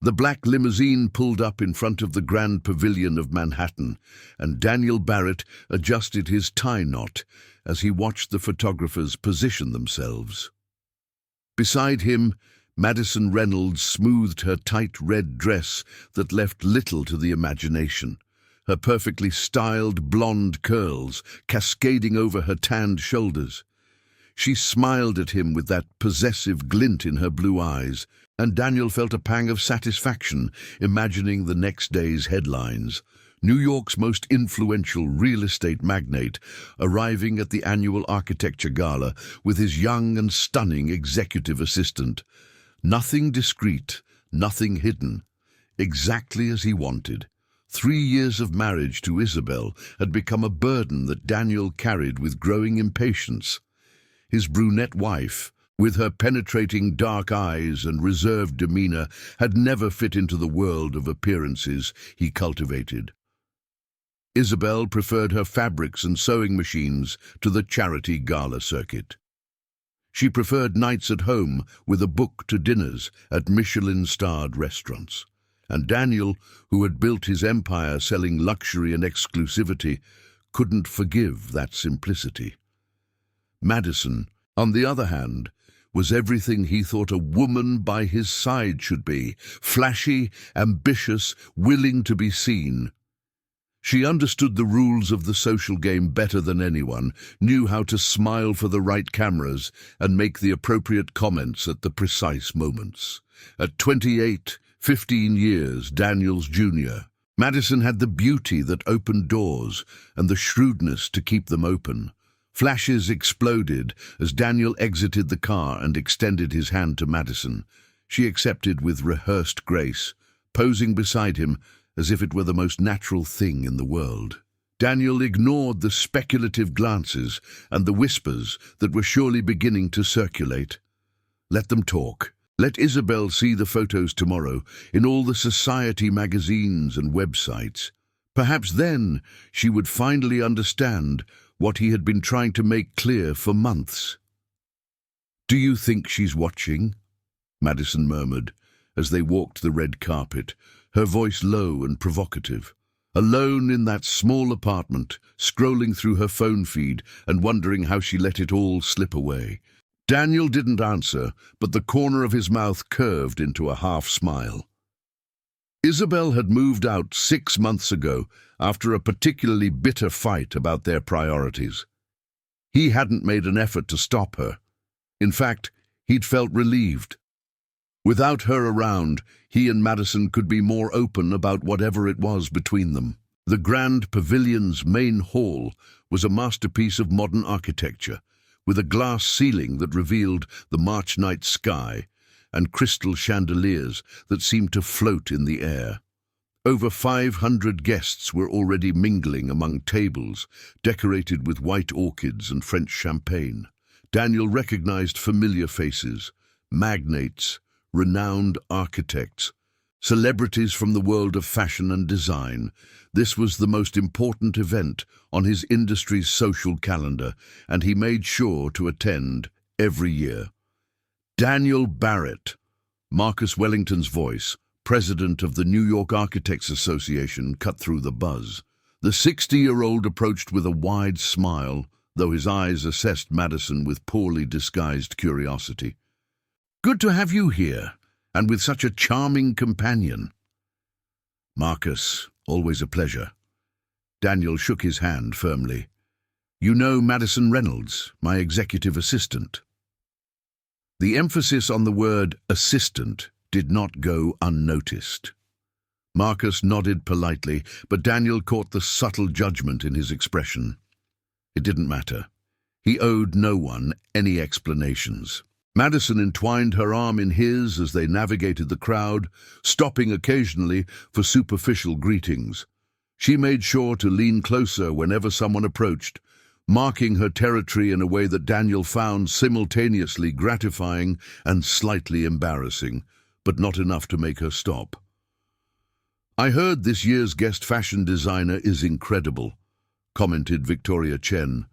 The black limousine pulled up in front of the Grand Pavilion of Manhattan, and Daniel Barrett adjusted his tie knot as he watched the photographers position themselves. Beside him, Madison Reynolds smoothed her tight red dress that left little to the imagination, her perfectly styled blonde curls cascading over her tanned shoulders. She smiled at him with that possessive glint in her blue eyes, and Daniel felt a pang of satisfaction imagining the next day's headlines. New York's most influential real estate magnate arriving at the annual architecture gala with his young and stunning executive assistant. Nothing discreet, nothing hidden. Exactly as he wanted. 3 years of marriage to Isabel had become a burden that Daniel carried with growing impatience. His brunette wife, with her penetrating dark eyes and reserved demeanor, had never fit into the world of appearances he cultivated. Isabel preferred her fabrics and sewing machines to the charity gala circuit. She preferred nights at home with a book to dinners at Michelin-starred restaurants. And Daniel, who had built his empire selling luxury and exclusivity, couldn't forgive that simplicity. Madison, on the other hand, was everything he thought a woman by his side should be: flashy, ambitious, willing to be seen. She understood the rules of the social game better than anyone, knew how to smile for the right cameras and make the appropriate comments at the precise moments. At 28, 15 years, Daniel's junior, Madison had the beauty that opened doors and the shrewdness to keep them open. Flashes exploded as Daniel exited the car and extended his hand to Madison. She accepted with rehearsed grace, posing beside him as if it were the most natural thing in the world. Daniel ignored the speculative glances and the whispers that were surely beginning to circulate. Let them talk. Let Isabel see the photos tomorrow in all the society magazines and websites. Perhaps then she would finally understand what he had been trying to make clear for months. "Do you think she's watching?" Madison murmured as they walked the red carpet, her voice low and provocative. Alone in that small apartment, scrolling through her phone feed and wondering how she let it all slip away. Daniel didn't answer, but the corner of his mouth curved into a half-smile. Isabel had moved out 6 months ago after a particularly bitter fight about their priorities. He hadn't made an effort to stop her. In fact, he'd felt relieved. Without her around, he and Madison could be more open about whatever it was between them. The Grand Pavilion's main hall was a masterpiece of modern architecture, with a glass ceiling that revealed the March night sky and crystal chandeliers that seemed to float in the air. Over 500 guests were already mingling among tables decorated with white orchids and French champagne. Daniel recognized familiar faces: magnates, renowned architects, celebrities from the world of fashion and design. This was the most important event on his industry's social calendar, and he made sure to attend every year. Daniel Barrett, Marcus Wellington's voice, president of the New York Architects Association, cut through the buzz. The 60-year-old approached with a wide smile, though his eyes assessed Madison with poorly disguised curiosity. "Good to have you here, and with such a charming companion." "Marcus, always a pleasure." Daniel shook his hand firmly. "You know Madison Reynolds, my executive assistant." The emphasis on the word assistant did not go unnoticed. Marcus nodded politely, but Daniel caught the subtle judgment in his expression. It didn't matter. He owed no one any explanations. Madison entwined her arm in his as they navigated the crowd, stopping occasionally for superficial greetings. She made sure to lean closer whenever someone approached, marking her territory in a way that Daniel found simultaneously gratifying and slightly embarrassing, but not enough to make her stop. "I heard this year's guest fashion designer is incredible," commented Victoria Chen,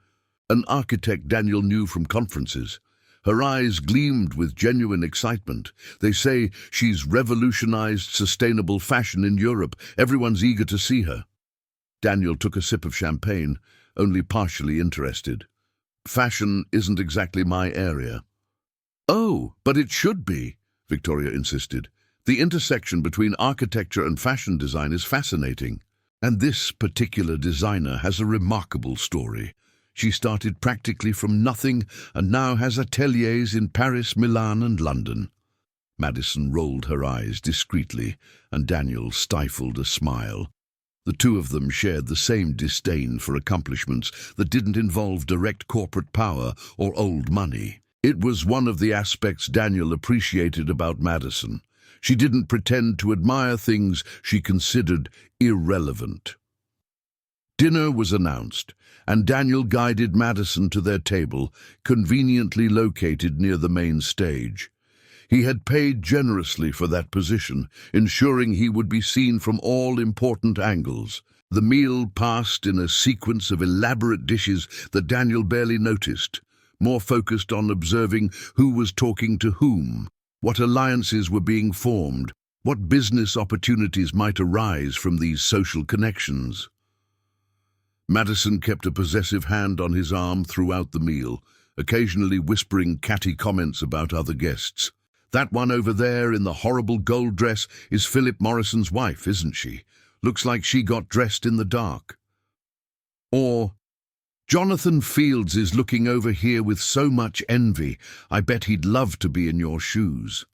an architect Daniel knew from conferences. Her eyes gleamed with genuine excitement. They say she's revolutionized sustainable fashion in Europe. Everyone's eager to see her. Daniel took a sip of champagne, only partially interested. Fashion isn't exactly my area. Oh, but it should be, Victoria insisted. The intersection between architecture and fashion design is fascinating. And this particular designer has a remarkable story. She started practically from nothing and now has ateliers in Paris, Milan, and London. Madison rolled her eyes discreetly, and Daniel stifled a smile. The two of them shared the same disdain for accomplishments that didn't involve direct corporate power or old money. It was one of the aspects Daniel appreciated about Madison. She didn't pretend to admire things she considered irrelevant. Dinner was announced, and Daniel guided Madison to their table, conveniently located near the main stage. He had paid generously for that position, ensuring he would be seen from all important angles. The meal passed in a sequence of elaborate dishes that Daniel barely noticed, more focused on observing who was talking to whom, what alliances were being formed, what business opportunities might arise from these social connections. Madison kept a possessive hand on his arm throughout the meal, occasionally whispering catty comments about other guests. That one over there in the horrible gold dress is Philip Morrison's wife, isn't she? Looks like she got dressed in the dark. Or, Jonathan Fields is looking over here with so much envy. I bet he'd love to be in your shoes.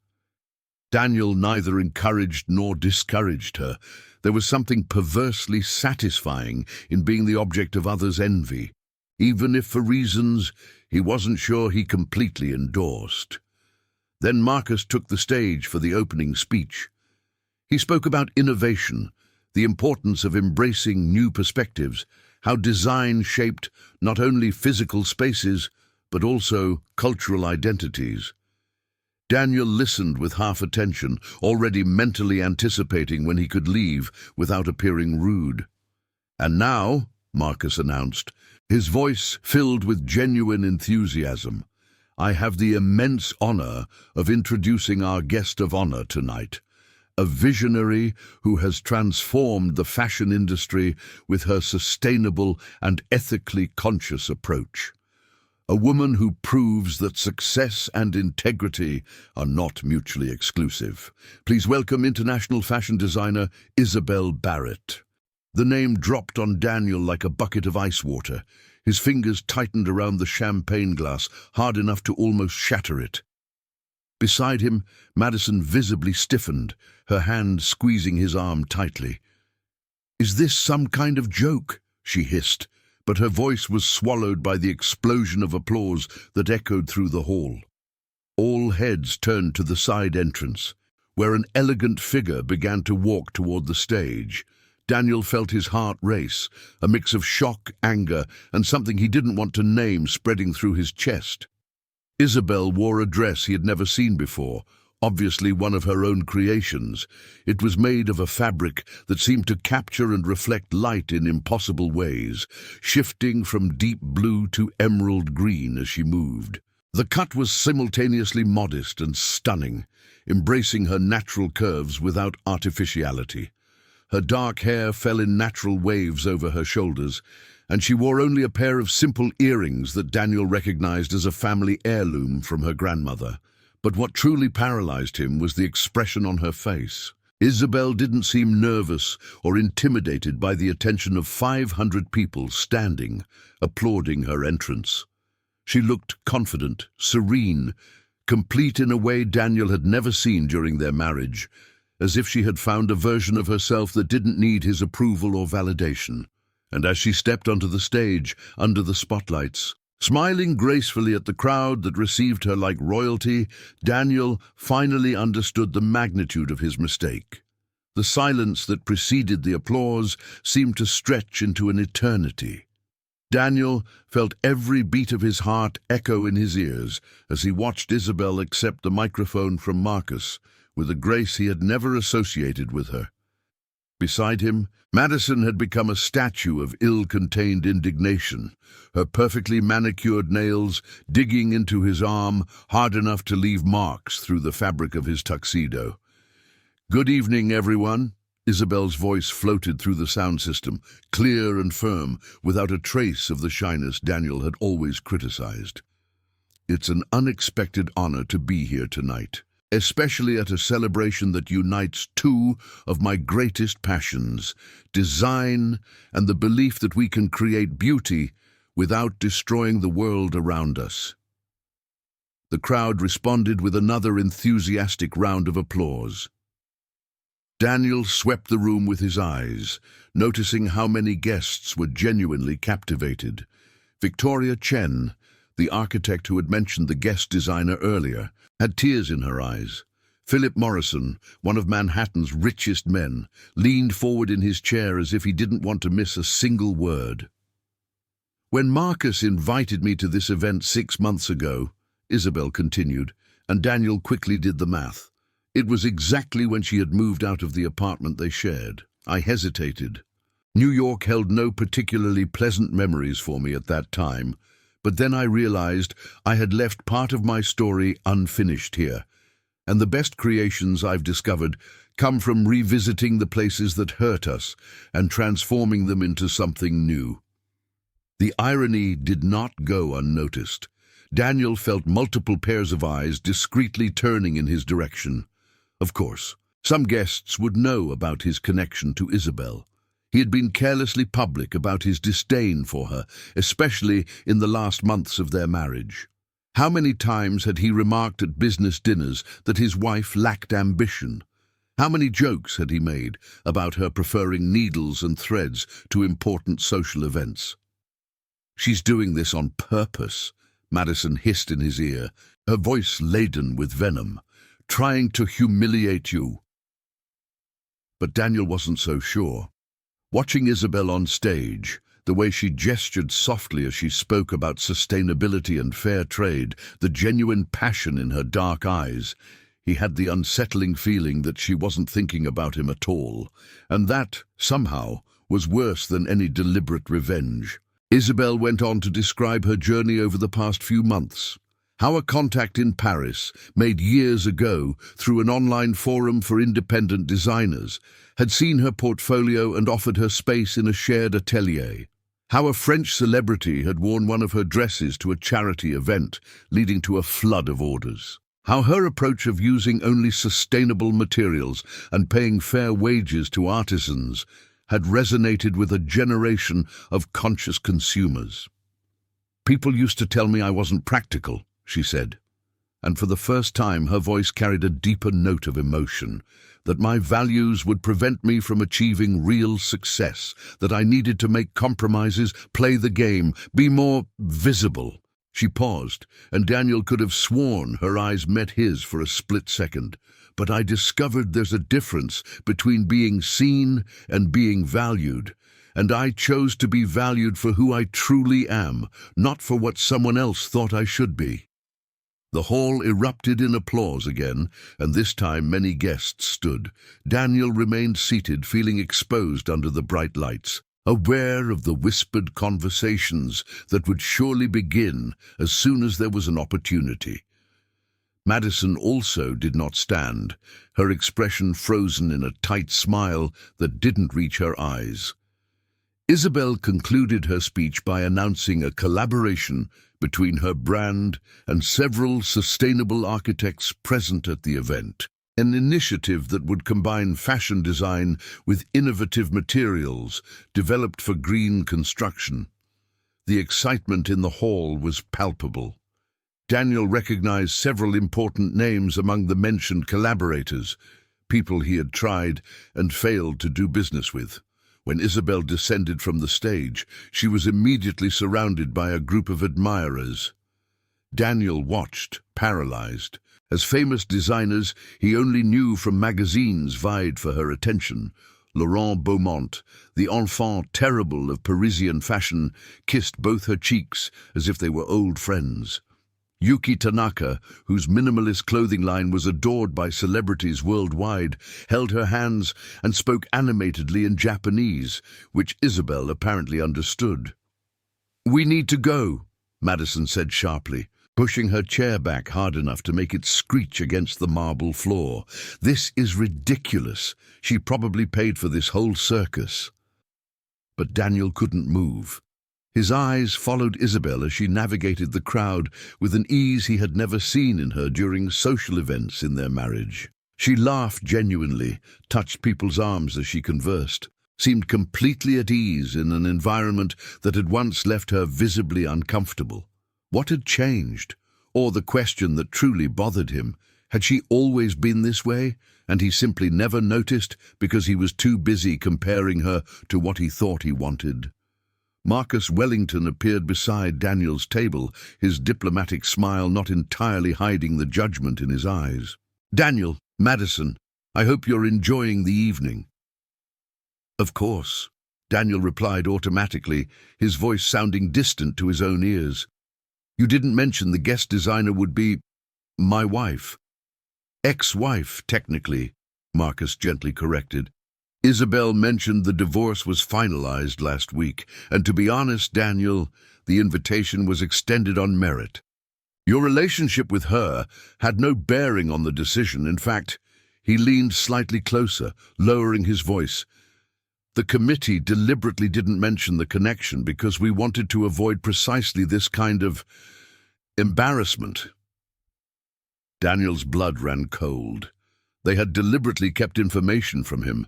Daniel neither encouraged nor discouraged her. There was something perversely satisfying in being the object of others' envy, even if for reasons he wasn't sure he completely endorsed. Then Marcus took the stage for the opening speech. He spoke about innovation, the importance of embracing new perspectives, how design shaped not only physical spaces, but also cultural identities. Daniel listened with half attention, already mentally anticipating when he could leave without appearing rude. And now, Marcus announced, his voice filled with genuine enthusiasm, I have the immense honor of introducing our guest of honor tonight, a visionary who has transformed the fashion industry with her sustainable and ethically conscious approach. A woman who proves that success and integrity are not mutually exclusive. Please welcome international fashion designer Isabel Barrett. The name dropped on Daniel like a bucket of ice water. His fingers tightened around the champagne glass, hard enough to almost shatter it. Beside him, Madison visibly stiffened, her hand squeezing his arm tightly. Is this some kind of joke? She hissed, but her voice was swallowed by the explosion of applause that echoed through the hall. All heads turned to the side entrance, where an elegant figure began to walk toward the stage. Daniel felt his heart race, a mix of shock, anger, and something he didn't want to name spreading through his chest. Isabel wore a dress he had never seen before, obviously one of her own creations. It was made of a fabric that seemed to capture and reflect light in impossible ways, shifting from deep blue to emerald green as she moved. The cut was simultaneously modest and stunning, embracing her natural curves without artificiality. Her dark hair fell in natural waves over her shoulders, and she wore only a pair of simple earrings that Daniel recognized as a family heirloom from her grandmother. But what truly paralyzed him was the expression on her face. Isabel didn't seem nervous or intimidated by the attention of 500 people standing, applauding her entrance. She looked confident, serene, complete in a way Daniel had never seen during their marriage, as if she had found a version of herself that didn't need his approval or validation. And as she stepped onto the stage, under the spotlights, smiling gracefully at the crowd that received her like royalty, Daniel finally understood the magnitude of his mistake. The silence that preceded the applause seemed to stretch into an eternity. Daniel felt every beat of his heart echo in his ears as he watched Isabel accept the microphone from Marcus with a grace he had never associated with her. Beside him, Madison had become a statue of ill-contained indignation, her perfectly manicured nails digging into his arm hard enough to leave marks through the fabric of his tuxedo. "Good evening, everyone." Isabel's voice floated through the sound system, clear and firm, without a trace of the shyness Daniel had always criticized. "It's an unexpected honor to be here tonight, especially at a celebration that unites two of my greatest passions, design and the belief that we can create beauty without destroying the world around us." The crowd responded with another enthusiastic round of applause. Daniel swept the room with his eyes, noticing how many guests were genuinely captivated. Victoria Chen, the architect who had mentioned the guest designer earlier, had tears in her eyes. Philip Morrison, one of Manhattan's richest men, leaned forward in his chair as if he didn't want to miss a single word. "When Marcus invited me to this event 6 months ago," Isabel continued, and Daniel quickly did the math. "It was exactly when she had moved out of the apartment they shared. I hesitated. New York held no particularly pleasant memories for me at that time, but then I realized I had left part of my story unfinished here, and the best creations I've discovered come from revisiting the places that hurt us and transforming them into something new." The irony did not go unnoticed. Daniel felt multiple pairs of eyes discreetly turning in his direction. Of course, some guests would know about his connection to Isabel. He had been carelessly public about his disdain for her, especially in the last months of their marriage. How many times had he remarked at business dinners that his wife lacked ambition? How many jokes had he made about her preferring needles and threads to important social events? "She's doing this on purpose," Madison hissed in his ear, her voice laden with venom. "Trying to humiliate you." But Daniel wasn't so sure. Watching Isabel on stage, the way she gestured softly as she spoke about sustainability and fair trade, the genuine passion in her dark eyes, he had the unsettling feeling that she wasn't thinking about him at all, and that, somehow, was worse than any deliberate revenge. Isabel went on to describe her journey over the past few months. How a contact in Paris, made years ago through an online forum for independent designers, had seen her portfolio and offered her space in a shared atelier. How a French celebrity had worn one of her dresses to a charity event, leading to a flood of orders. How her approach of using only sustainable materials and paying fair wages to artisans had resonated with a generation of conscious consumers. "People used to tell me I wasn't practical," she said, and for the first time her voice carried a deeper note of emotion, that my values would prevent me from achieving real success, that I needed to make compromises, play the game, be more visible. She paused, and Daniel could have sworn her eyes met his for a split second. "But I discovered there's a difference between being seen and being valued, and I chose to be valued for who I truly am, not for what someone else thought I should be." The hall erupted in applause again, and this time many guests stood. Daniel remained seated, feeling exposed under the bright lights, aware of the whispered conversations that would surely begin as soon as there was an opportunity. Madison also did not stand, her expression frozen in a tight smile that didn't reach her eyes. Isabel concluded her speech by announcing a collaboration between her brand and several sustainable architects present at the event, an initiative that would combine fashion design with innovative materials developed for green construction. The excitement in the hall was palpable. Daniel recognized several important names among the mentioned collaborators, people he had tried and failed to do business with. When Isabel descended from the stage, she was immediately surrounded by a group of admirers. Daniel watched, paralyzed, as famous designers he only knew from magazines vied for her attention. Laurent Beaumont, the enfant terrible of Parisian fashion, kissed both her cheeks as if they were old friends. Yuki Tanaka, whose minimalist clothing line was adored by celebrities worldwide, held her hands and spoke animatedly in Japanese, which Isabel apparently understood. "We need to go," Madison said sharply, pushing her chair back hard enough to make it screech against the marble floor. "This is ridiculous. She probably paid for this whole circus." But Daniel couldn't move. His eyes followed Isabel as she navigated the crowd with an ease he had never seen in her during social events in their marriage. She laughed genuinely, touched people's arms as she conversed, seemed completely at ease in an environment that had once left her visibly uncomfortable. What had changed? Or the question that truly bothered him, had she always been this way, and he simply never noticed because he was too busy comparing her to what he thought he wanted? Marcus Wellington appeared beside Daniel's table, his diplomatic smile not entirely hiding the judgment in his eyes. "Daniel, Madison, I hope you're enjoying the evening." "Of course," Daniel replied automatically, his voice sounding distant to his own ears. "You didn't mention the guest designer would be my wife." "Ex-wife, technically," Marcus gently corrected. "Isabel mentioned the divorce was finalized last week, and to be honest, Daniel, the invitation was extended on merit. Your relationship with her had no bearing on the decision. In fact," he leaned slightly closer, lowering his voice, "the committee deliberately didn't mention the connection because we wanted to avoid precisely this kind of embarrassment." Daniel's blood ran cold. They had deliberately kept information from him,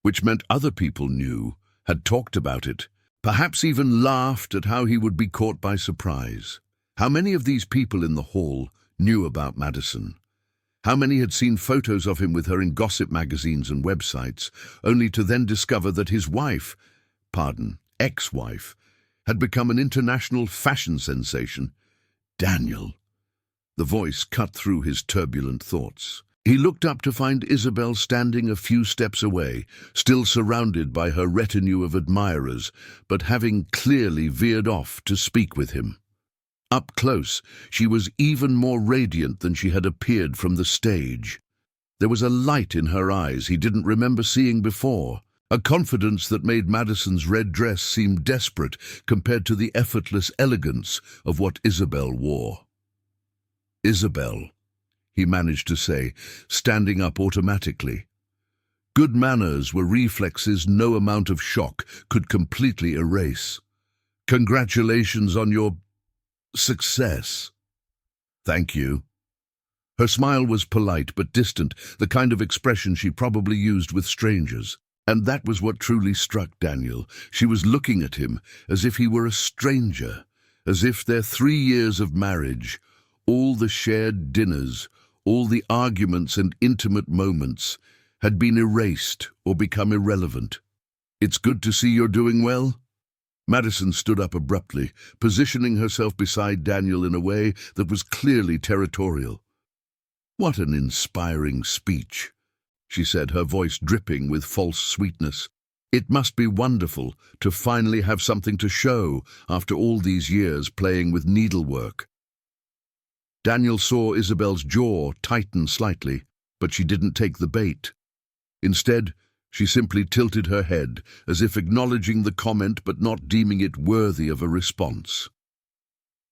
which meant other people knew, had talked about it, perhaps even laughed at how he would be caught by surprise. How many of these people in the hall knew about Madison? How many had seen photos of him with her in gossip magazines and websites, only to then discover that his ex-wife, had become an international fashion sensation? Daniel. The voice cut through his turbulent thoughts. He looked up to find Isabel standing a few steps away, still surrounded by her retinue of admirers, but having clearly veered off to speak with him. Up close, she was even more radiant than she had appeared from the stage. There was a light in her eyes he didn't remember seeing before, a confidence that made Madison's red dress seem desperate compared to the effortless elegance of what Isabel wore. "Isabel," he managed to say, standing up automatically. Good manners were reflexes no amount of shock could completely erase. "Congratulations on your success." "Thank you." Her smile was polite but distant, the kind of expression she probably used with strangers. And that was what truly struck Daniel. She was looking at him as if he were a stranger, as if their 3 years of marriage, all the shared dinners, all the arguments and intimate moments, had been erased or become irrelevant. "It's good to see you're doing well." Madison stood up abruptly, positioning herself beside Daniel in a way that was clearly territorial. "What an inspiring speech," she said, her voice dripping with false sweetness. "It must be wonderful to finally have something to show after all these years playing with needlework." Daniel saw Isabel's jaw tighten slightly, but she didn't take the bait. Instead, she simply tilted her head, as if acknowledging the comment but not deeming it worthy of a response.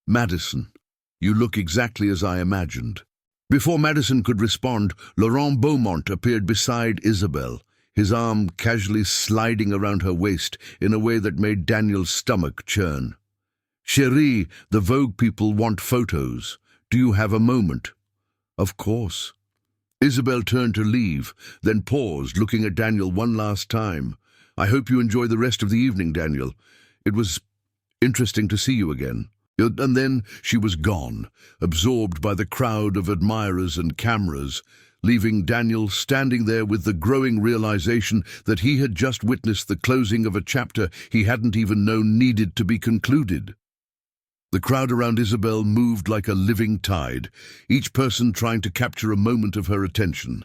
"Madison, you look exactly as I imagined." Before Madison could respond, Laurent Beaumont appeared beside Isabel, his arm casually sliding around her waist in a way that made Daniel's stomach churn. "Chérie, the Vogue people want photos. Do you have a moment?" "Of course." Isabel turned to leave, then paused, looking at Daniel one last time. "I hope you enjoy the rest of the evening, Daniel. It was interesting to see you again." And then she was gone, absorbed by the crowd of admirers and cameras, leaving Daniel standing there with the growing realization that he had just witnessed the closing of a chapter he hadn't even known needed to be concluded. The crowd around Isabel moved like a living tide, each person trying to capture a moment of her attention.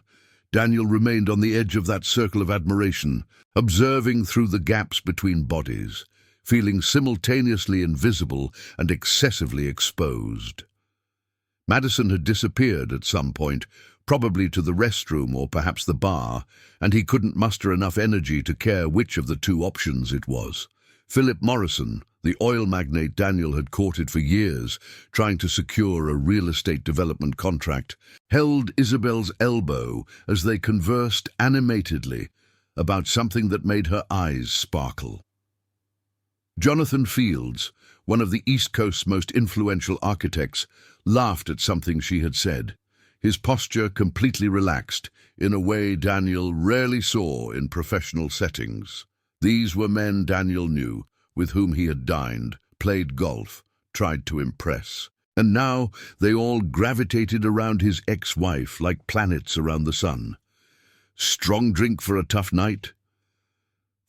Daniel remained on the edge of that circle of admiration, observing through the gaps between bodies, feeling simultaneously invisible and excessively exposed. Madison had disappeared at some point, probably to the restroom or perhaps the bar, and he couldn't muster enough energy to care which of the two options it was. Philip Morrison, the oil magnate Daniel had courted for years, trying to secure a real estate development contract, held Isabel's elbow as they conversed animatedly about something that made her eyes sparkle. Jonathan Fields, one of the East Coast's most influential architects, laughed at something she had said, his posture completely relaxed in a way Daniel rarely saw in professional settings. These were men Daniel knew, with whom he had dined, played golf, tried to impress. And now they all gravitated around his ex-wife like planets around the sun. Strong drink for a tough night?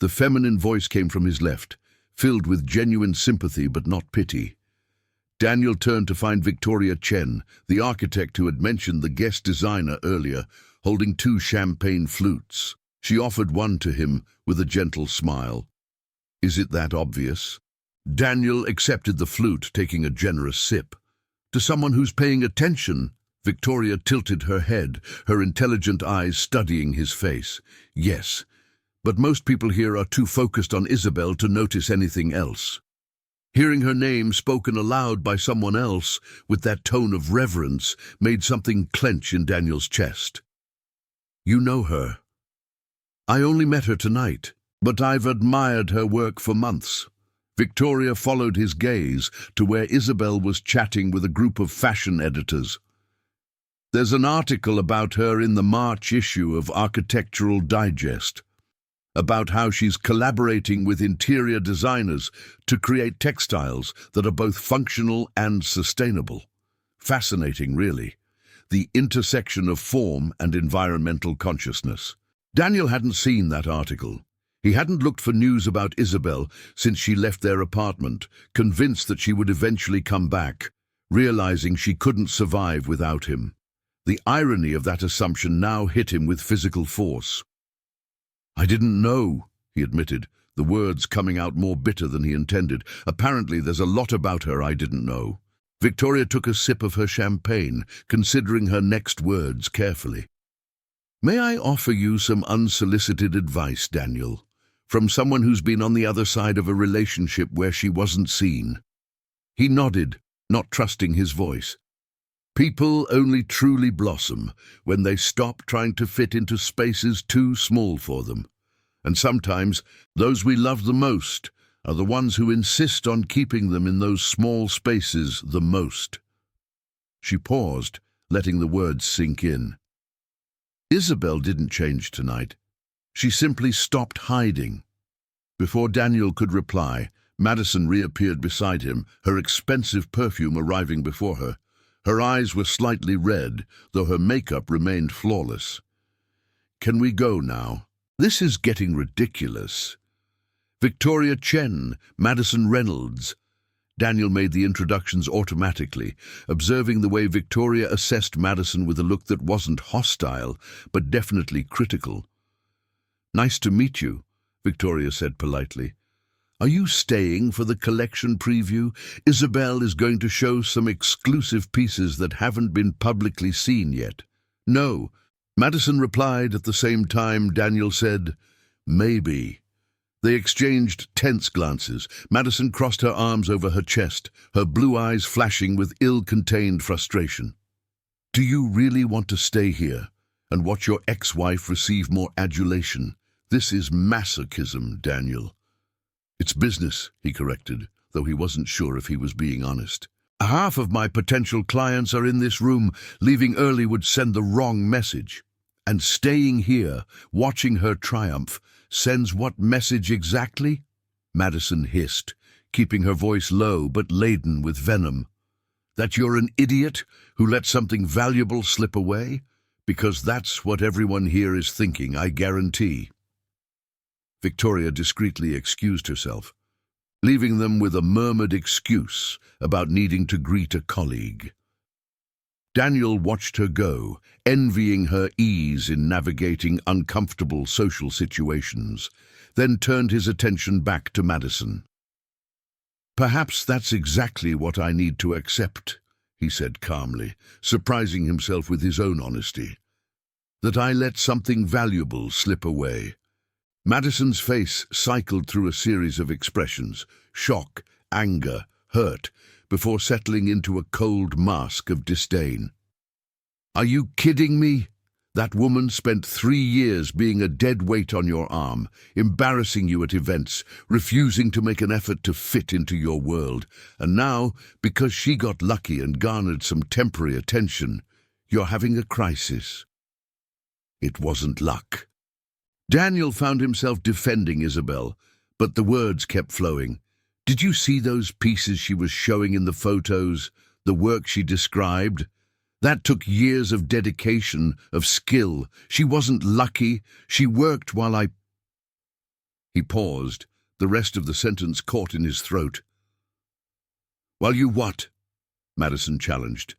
The feminine voice came from his left, filled with genuine sympathy but not pity. Daniel turned to find Victoria Chen, the architect who had mentioned the guest designer earlier, holding 2 champagne flutes. She offered one to him with a gentle smile. Is it that obvious? Daniel accepted the flute, taking a generous sip. To someone who's paying attention, Victoria tilted her head, her intelligent eyes studying his face. Yes, but most people here are too focused on Isabel to notice anything else. Hearing her name spoken aloud by someone else with that tone of reverence made something clench in Daniel's chest. You know her. I only met her tonight, but I've admired her work for months. Victoria followed his gaze to where Isabel was chatting with a group of fashion editors. There's an article about her in the March issue of Architectural Digest, about how she's collaborating with interior designers to create textiles that are both functional and sustainable. Fascinating, really. The intersection of form and environmental consciousness. Daniel hadn't seen that article. He hadn't looked for news about Isabel since she left their apartment, convinced that she would eventually come back, realizing she couldn't survive without him. The irony of that assumption now hit him with physical force. I didn't know, he admitted, the words coming out more bitter than he intended. Apparently there's a lot about her I didn't know. Victoria took a sip of her champagne, considering her next words carefully. May I offer you some unsolicited advice, Daniel, from someone who's been on the other side of a relationship where she wasn't seen? He nodded, not trusting his voice. People only truly blossom when they stop trying to fit into spaces too small for them. And sometimes those we love the most are the ones who insist on keeping them in those small spaces the most. She paused, letting the words sink in. Isabel didn't change tonight. She simply stopped hiding. Before Daniel could reply, Madison reappeared beside him, her expensive perfume arriving before her. Her eyes were slightly red, though her makeup remained flawless. Can we go now? This is getting ridiculous. Victoria Chen, Madison Reynolds. Daniel made the introductions automatically, observing the way Victoria assessed Madison with a look that wasn't hostile, but definitely critical. Nice to meet you, Victoria said politely. Are you staying for the collection preview? Isabel is going to show some exclusive pieces that haven't been publicly seen yet. No, Madison replied at the same time Daniel said, maybe. They exchanged tense glances. Madison crossed her arms over her chest, her blue eyes flashing with ill-contained frustration. Do you really want to stay here and watch your ex-wife receive more adulation? This is masochism, Daniel. It's business, he corrected, though he wasn't sure if he was being honest. Half of my potential clients are in this room. Leaving early would send the wrong message. And staying here, watching her triumph, sends what message exactly? Madison hissed, keeping her voice low but laden with venom. That you're an idiot who let something valuable slip away? Because that's what everyone here is thinking, I guarantee. Victoria discreetly excused herself, leaving them with a murmured excuse about needing to greet a colleague. Daniel watched her go, envying her ease in navigating uncomfortable social situations, then turned his attention back to Madison. Perhaps that's exactly what I need to accept, he said calmly, surprising himself with his own honesty. "That I let something valuable slip away." Madison's face cycled through a series of expressions: shock, anger, hurt, before settling into a cold mask of disdain. "Are you kidding me? That woman spent 3 years being a dead weight on your arm, embarrassing you at events, refusing to make an effort to fit into your world. And now, because she got lucky and garnered some temporary attention, you're having a crisis." It wasn't luck. Daniel found himself defending Isabel, but the words kept flowing. "Did you see those pieces she was showing in the photos, the work she described? That took years of dedication, of skill. She wasn't lucky. She worked while I—" He paused, the rest of the sentence caught in his throat. "While you what?" Madison challenged.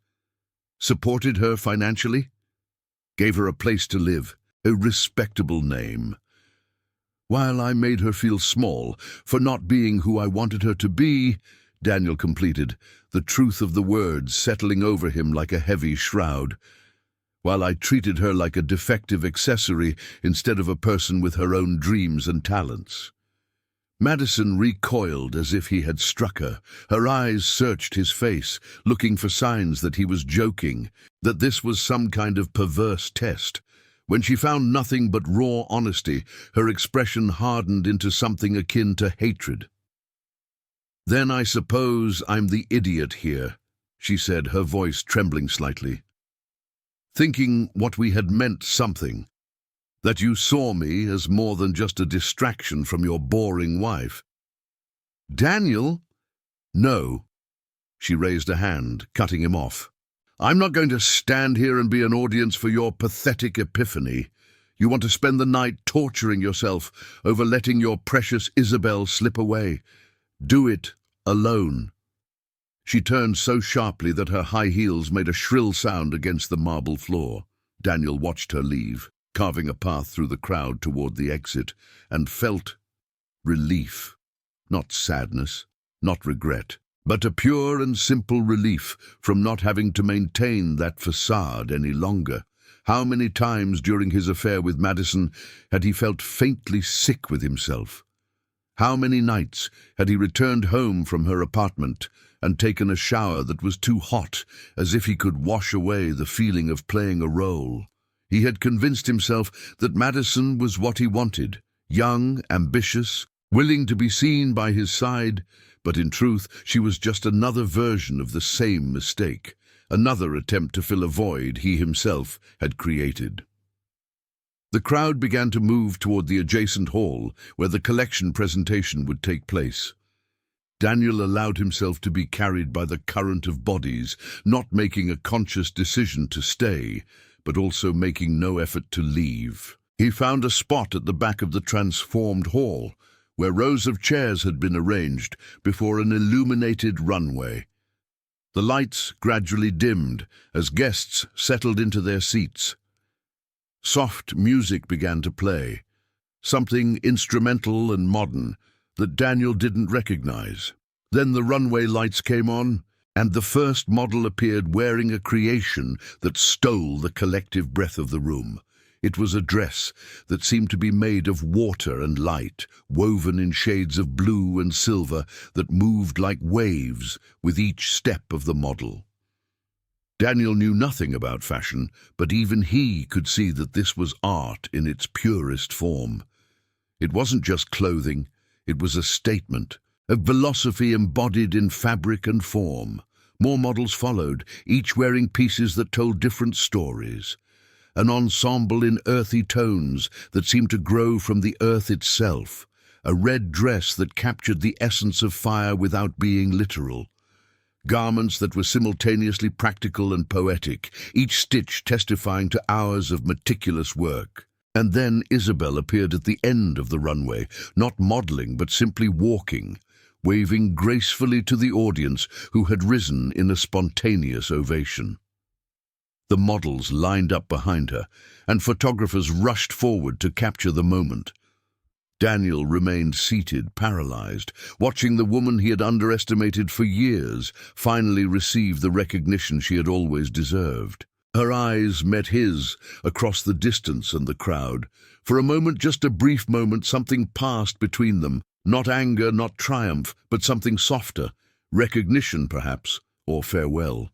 "Supported her financially? Gave her a place to live, a respectable name. While I made her feel small for not being who I wanted her to be," Daniel completed, the truth of the words settling over him like a heavy shroud. "While I treated her like a defective accessory instead of a person with her own dreams and talents." Madison recoiled as if he had struck her. Her eyes searched his face, looking for signs that he was joking, that this was some kind of perverse test. When she found nothing but raw honesty, her expression hardened into something akin to hatred. "Then I suppose I'm the idiot here," she said, her voice trembling slightly. "Thinking what we had meant something. That you saw me as more than just a distraction from your boring wife." "Daniel?" "No." She raised a hand, cutting him off. "I'm not going to stand here and be an audience for your pathetic epiphany. You want to spend the night torturing yourself over letting your precious Isabel slip away. Do it alone." She turned so sharply that her high heels made a shrill sound against the marble floor. Daniel watched her leave, carving a path through the crowd toward the exit, and felt relief. Not sadness, not regret, but a pure and simple relief from not having to maintain that facade any longer. How many times during his affair with Madison had he felt faintly sick with himself? How many nights had he returned home from her apartment and taken a shower that was too hot, as if he could wash away the feeling of playing a role? He had convinced himself that Madison was what he wanted, young, ambitious, willing to be seen by his side, but in truth she was just another version of the same mistake, another attempt to fill a void he himself had created. The crowd began to move toward the adjacent hall where the collection presentation would take place. Daniel allowed himself to be carried by the current of bodies, not making a conscious decision to stay, but also making no effort to leave. He found a spot at the back of the transformed hall, where rows of chairs had been arranged before an illuminated runway. The lights gradually dimmed as guests settled into their seats. Soft music began to play, something instrumental and modern that Daniel didn't recognize. Then the runway lights came on, and the first model appeared wearing a creation that stole the collective breath of the room. It was a dress that seemed to be made of water and light, woven in shades of blue and silver that moved like waves with each step of the model. Daniel knew nothing about fashion, but even he could see that this was art in its purest form. It wasn't just clothing, it was a statement, a philosophy embodied in fabric and form. More models followed, each wearing pieces that told different stories. An ensemble in earthy tones that seemed to grow from the earth itself. A red dress that captured the essence of fire without being literal. Garments that were simultaneously practical and poetic, each stitch testifying to hours of meticulous work. And then Isabel appeared at the end of the runway, not modeling but simply walking, waving gracefully to the audience who had risen in a spontaneous ovation. The models lined up behind her, and photographers rushed forward to capture the moment. Daniel remained seated, paralyzed, watching the woman he had underestimated for years finally receive the recognition she had always deserved. Her eyes met his across the distance and the crowd. For a moment, just a brief moment, something passed between them. Not anger, not triumph, but something softer. Recognition, perhaps, or farewell.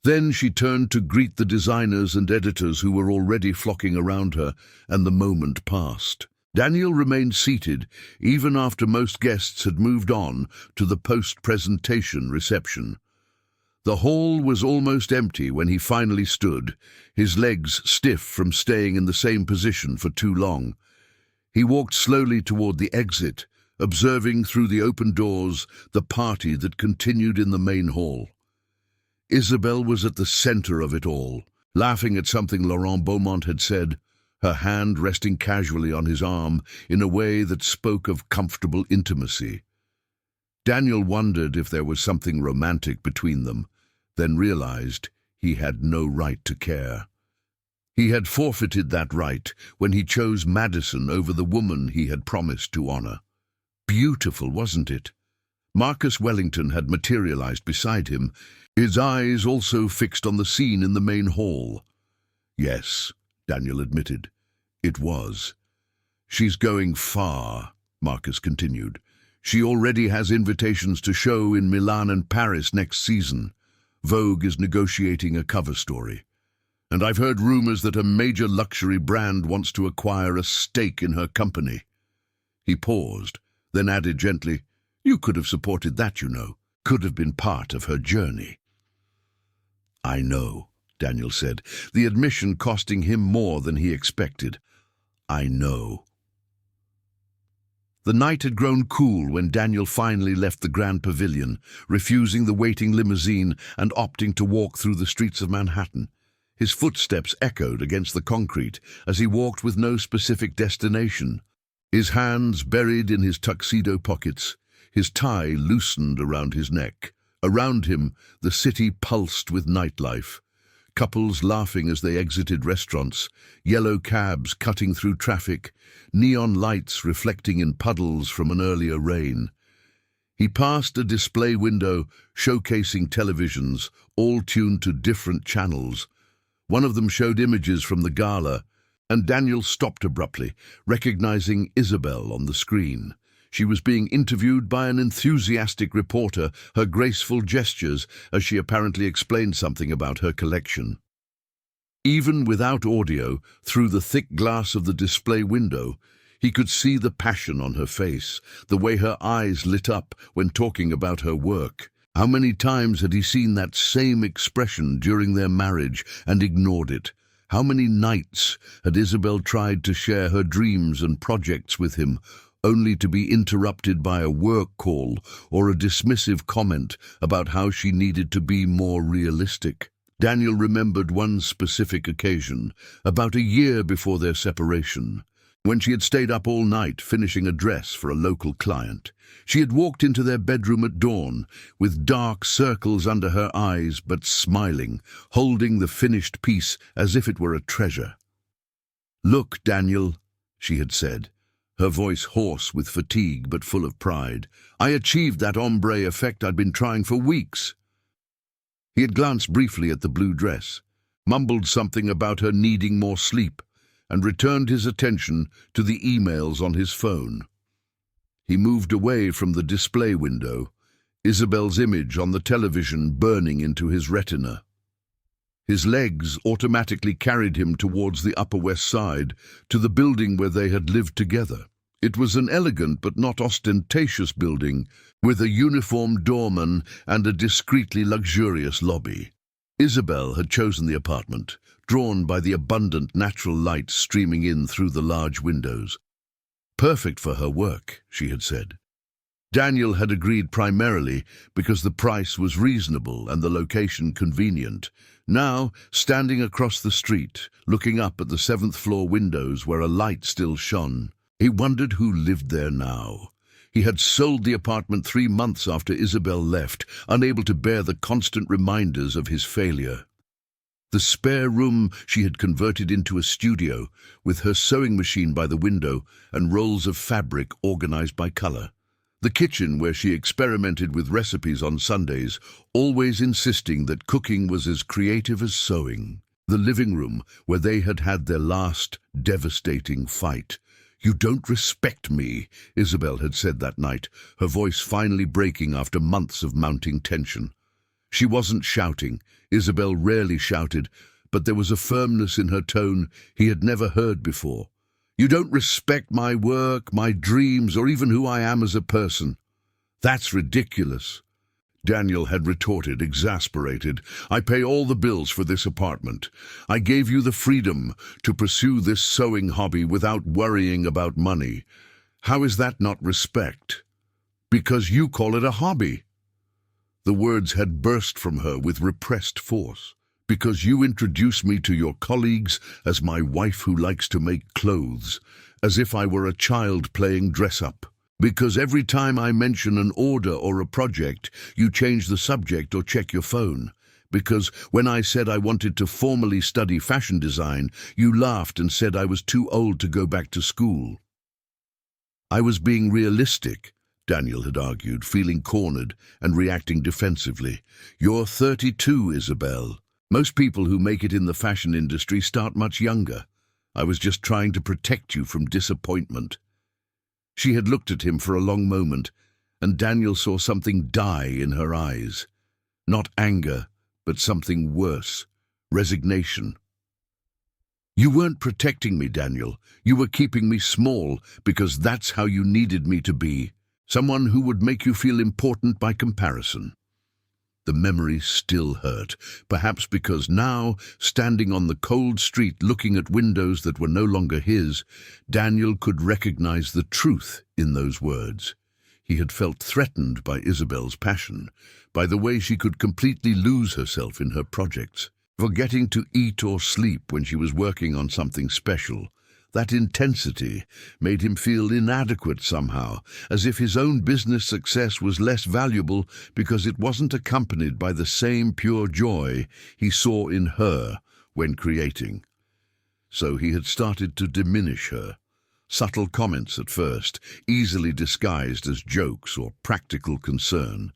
Then she turned to greet the designers and editors who were already flocking around her, and the moment passed. Daniel remained seated, even after most guests had moved on to the post-presentation reception. The hall was almost empty when he finally stood, his legs stiff from staying in the same position for too long. He walked slowly toward the exit, observing through the open doors the party that continued in the main hall. Isabelle was at the center of it all, laughing at something Laurent Beaumont had said, her hand resting casually on his arm in a way that spoke of comfortable intimacy. Daniel wondered if there was something romantic between them, then realized he had no right to care. He had forfeited that right when he chose Madison over the woman he had promised to honor. Beautiful, wasn't it? Marcus Wellington had materialized beside him, his eyes also fixed on the scene in the main hall. Yes, Daniel admitted. It was. She's going far, Marcus continued. She already has invitations to show in Milan and Paris next season. Vogue is negotiating a cover story. And I've heard rumors that a major luxury brand wants to acquire a stake in her company. He paused, then added gently, "You could have supported that, you know. Could have been part of her journey." "I know," Daniel said, the admission costing him more than he expected. "I know." The night had grown cool when Daniel finally left the Grand Pavilion, refusing the waiting limousine and opting to walk through the streets of Manhattan. His footsteps echoed against the concrete as he walked with no specific destination. His hands buried in his tuxedo pockets, his tie loosened around his neck. Around him, the city pulsed with nightlife. Couples laughing as they exited restaurants, yellow cabs cutting through traffic, neon lights reflecting in puddles from an earlier rain. He passed a display window showcasing televisions, all tuned to different channels. One of them showed images from the gala, and Daniel stopped abruptly, recognizing Isabelle on the screen. She was being interviewed by an enthusiastic reporter, her graceful gestures as she apparently explained something about her collection. Even without audio, through the thick glass of the display window, he could see the passion on her face, the way her eyes lit up when talking about her work. How many times had he seen that same expression during their marriage and ignored it? How many nights had Isabelle tried to share her dreams and projects with him, only to be interrupted by a work call or a dismissive comment about how she needed to be more realistic? Daniel remembered one specific occasion, about a year before their separation, when she had stayed up all night finishing a dress for a local client. She had walked into their bedroom at dawn, with dark circles under her eyes, but smiling, holding the finished piece as if it were a treasure. "Look, Daniel," she had said, her voice hoarse with fatigue but full of pride. "I achieved that ombre effect I'd been trying for weeks." He had glanced briefly at the blue dress, mumbled something about her needing more sleep, and returned his attention to the emails on his phone. He moved away from the display window, Isabelle's image on the television burning into his retina. His legs automatically carried him towards the Upper West Side, to the building where they had lived together. It was an elegant but not ostentatious building, with a uniformed doorman and a discreetly luxurious lobby. Isabelle had chosen the apartment, drawn by the abundant natural light streaming in through the large windows. Perfect for her work, she had said. Daniel had agreed primarily because the price was reasonable and the location convenient. Now, standing across the street, looking up at the seventh-floor windows where a light still shone, he wondered who lived there now. He had sold the apartment 3 months after Isabelle left, unable to bear the constant reminders of his failure. The spare room she had converted into a studio, with her sewing machine by the window and rolls of fabric organized by color. The kitchen where she experimented with recipes on Sundays, always insisting that cooking was as creative as sewing. The living room where they had had their last devastating fight. "You don't respect me," Isabel had said that night, her voice finally breaking after months of mounting tension. She wasn't shouting. Isabel rarely shouted, but there was a firmness in her tone he had never heard before. "You don't respect my work, my dreams, or even who I am as a person." "That's ridiculous," Daniel had retorted, exasperated. "I pay all the bills for this apartment. I gave you the freedom to pursue this sewing hobby without worrying about money. How is that not respect? Because you call it a hobby." The words had burst from her with repressed force. "Because you introduce me to your colleagues as my wife who likes to make clothes, as if I were a child playing dress-up. Because every time I mention an order or a project, you change the subject or check your phone. Because when I said I wanted to formally study fashion design, you laughed and said I was too old to go back to school." "I was being realistic," Daniel had argued, feeling cornered and reacting defensively. "You're 32, Isabel. Most people who make it in the fashion industry start much younger. I was just trying to protect you from disappointment." She had looked at him for a long moment, and Daniel saw something die in her eyes. Not anger, but something worse. Resignation. "You weren't protecting me, Daniel. You were keeping me small because that's how you needed me to be. Someone who would make you feel important by comparison." The memory still hurt, perhaps because now, standing on the cold street looking at windows that were no longer his, Daniel could recognize the truth in those words. He had felt threatened by Isabel's passion, by the way she could completely lose herself in her projects, forgetting to eat or sleep when she was working on something special. That intensity made him feel inadequate somehow, as if his own business success was less valuable because it wasn't accompanied by the same pure joy he saw in her when creating. So he had started to diminish her. Subtle comments at first, easily disguised as jokes or practical concern.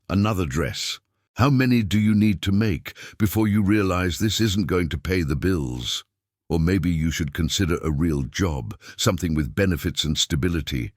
"Another dress. How many do you need to make before you realize this isn't going to pay the bills? Or maybe you should consider a real job, something with benefits and stability."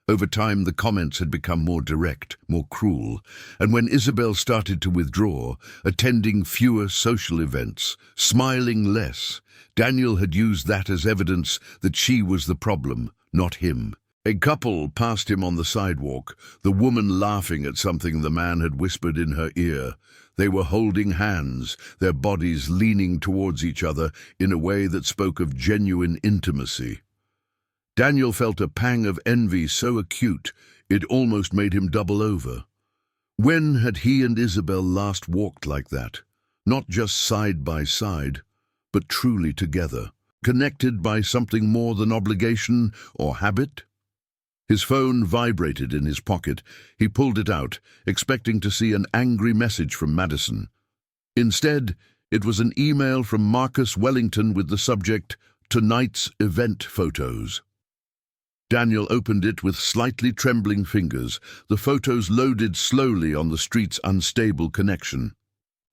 Over time, the comments had become more direct, more cruel, and when Isabel started to withdraw, attending fewer social events, smiling less, Daniel had used that as evidence that she was the problem, not him. A couple passed him on the sidewalk, the woman laughing at something the man had whispered in her ear. They were holding hands, their bodies leaning towards each other in a way that spoke of genuine intimacy. Daniel felt a pang of envy so acute it almost made him double over. When had he and Isabel last walked like that? Not just side by side, but truly together, connected by something more than obligation or habit? His phone vibrated in his pocket. He pulled it out, expecting to see an angry message from Madison. Instead, it was an email from Marcus Wellington with the subject, "Tonight's event photos." Daniel opened it with slightly trembling fingers. The photos loaded slowly on the street's unstable connection.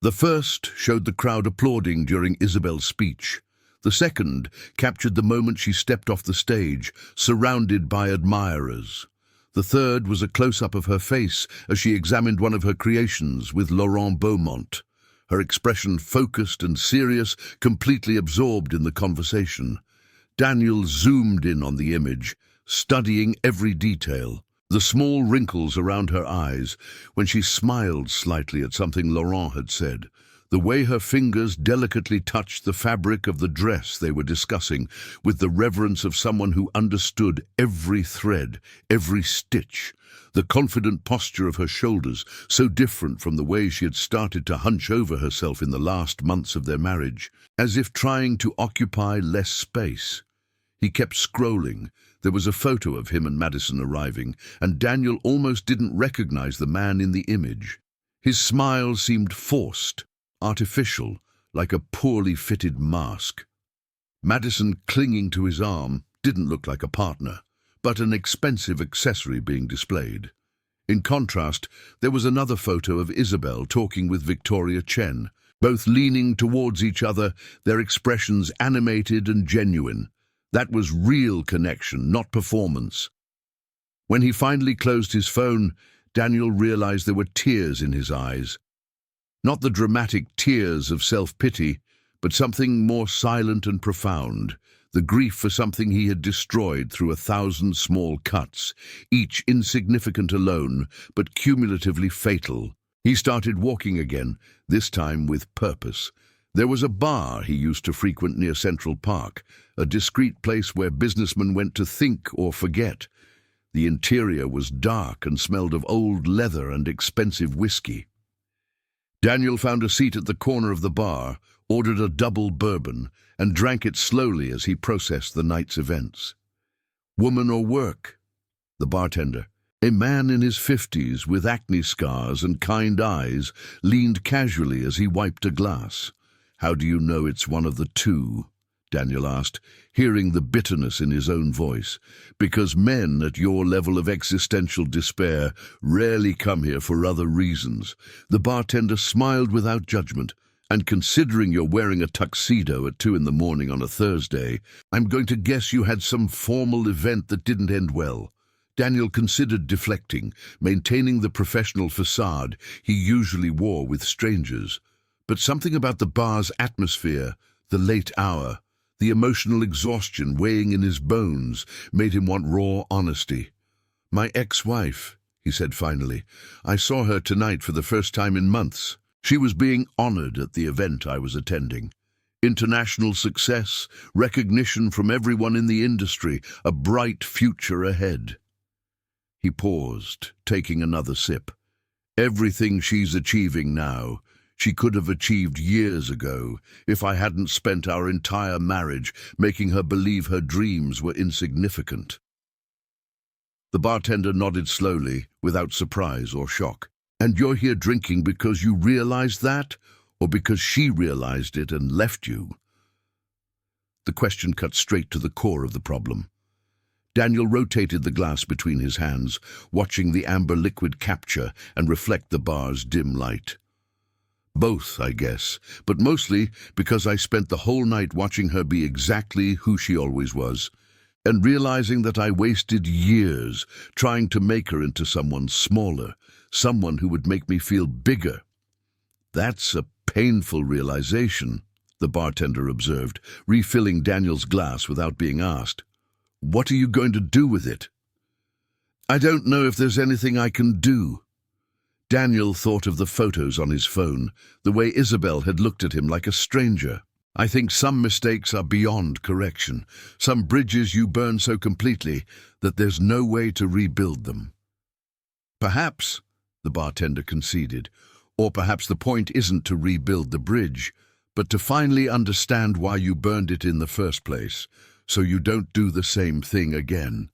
The first showed the crowd applauding during Isabel's speech. The second captured the moment she stepped off the stage, surrounded by admirers. The third was a close-up of her face as she examined one of her creations with Laurent Beaumont, her expression focused and serious, completely absorbed in the conversation. Daniel zoomed in on the image, studying every detail. The small wrinkles around her eyes when she smiled slightly at something Laurent had said. The way her fingers delicately touched the fabric of the dress they were discussing with the reverence of someone who understood every thread, every stitch. The confident posture of her shoulders, so different from the way she had started to hunch over herself in the last months of their marriage, as if trying to occupy less space. He kept scrolling. There was a photo of him and Madison arriving, and Daniel almost didn't recognize the man in the image. His smile seemed forced, artificial, like a poorly fitted mask. Madison, clinging to his arm, didn't look like a partner, but an expensive accessory being displayed. In contrast, there was another photo of Isabel talking with Victoria Chen, both leaning towards each other, their expressions animated and genuine. That was real connection, not performance. When he finally closed his phone, Daniel realized there were tears in his eyes. Not the dramatic tears of self-pity, but something more silent and profound, the grief for something he had destroyed through 1,000 small cuts, each insignificant alone, but cumulatively fatal. He started walking again, this time with purpose. There was a bar he used to frequent near Central Park, a discreet place where businessmen went to think or forget. The interior was dark and smelled of old leather and expensive whiskey. Daniel found a seat at the corner of the bar, ordered a double bourbon, and drank it slowly as he processed the night's events. Woman or work? The bartender, a man in his 50s with acne scars and kind eyes, leaned casually as he wiped a glass. How do you know it's one of the two? Daniel asked, hearing the bitterness in his own voice. Because men at your level of existential despair rarely come here for other reasons. The bartender smiled without judgment. And considering you're wearing a tuxedo at 2 in the morning on a Thursday, I'm going to guess you had some formal event that didn't end well. Daniel considered deflecting, maintaining the professional facade he usually wore with strangers. But something about the bar's atmosphere, the late hour, the emotional exhaustion weighing in his bones made him want raw honesty. My ex-wife, he said finally. I saw her tonight for the first time in months. She was being honored at the event I was attending. International success, recognition from everyone in the industry, a bright future ahead. He paused, taking another sip. Everything she's achieving now, she could have achieved years ago if I hadn't spent our entire marriage making her believe her dreams were insignificant. The bartender nodded slowly, without surprise or shock. And you're here drinking because you realized that, or because she realized it and left you? The question cut straight to the core of the problem. Daniel rotated the glass between his hands, watching the amber liquid capture and reflect the bar's dim light. Both, I guess, but mostly because I spent the whole night watching her be exactly who she always was, and realizing that I wasted years trying to make her into someone smaller, someone who would make me feel bigger. That's a painful realization, the bartender observed, refilling Daniel's glass without being asked. What are you going to do with it? I don't know if there's anything I can do. Daniel thought of the photos on his phone, the way Isabel had looked at him like a stranger. I think some mistakes are beyond correction, some bridges you burn so completely that there's no way to rebuild them. Perhaps, the bartender conceded, or perhaps the point isn't to rebuild the bridge, but to finally understand why you burned it in the first place, so you don't do the same thing again.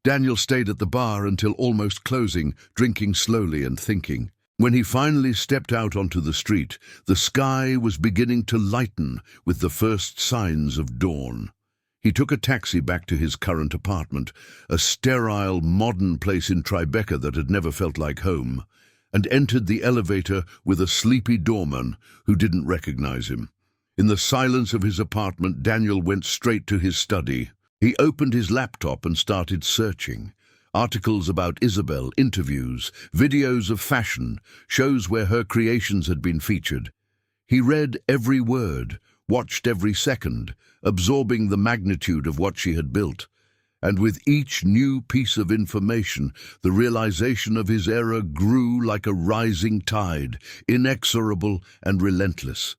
Daniel stayed at the bar until almost closing, drinking slowly and thinking. When he finally stepped out onto the street, the sky was beginning to lighten with the first signs of dawn. He took a taxi back to his current apartment, a sterile, modern place in Tribeca that had never felt like home, and entered the elevator with a sleepy doorman who didn't recognize him. In the silence of his apartment, Daniel went straight to his study. He opened his laptop and started searching. Articles about Isabel, interviews, videos of fashion, shows where her creations had been featured. He read every word, watched every second, absorbing the magnitude of what she had built. And with each new piece of information, the realization of his era grew like a rising tide, inexorable and relentless.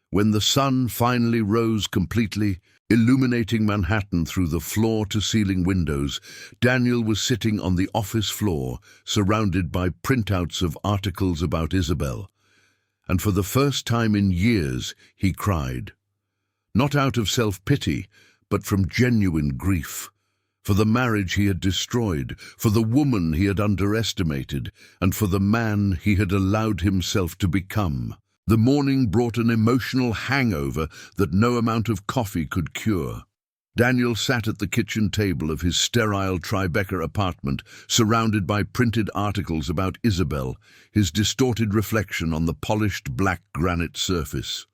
When the sun finally rose completely, illuminating Manhattan through the floor-to-ceiling windows, Daniel was sitting on the office floor, surrounded by printouts of articles about Isabel. And for the first time in years, he cried. Not out of self-pity, but from genuine grief. For the marriage he had destroyed, for the woman he had underestimated, and for the man he had allowed himself to become. The morning brought an emotional hangover that no amount of coffee could cure. Daniel sat at the kitchen table of his sterile Tribeca apartment, surrounded by printed articles about Isabel, his distorted reflection on the polished black granite surface.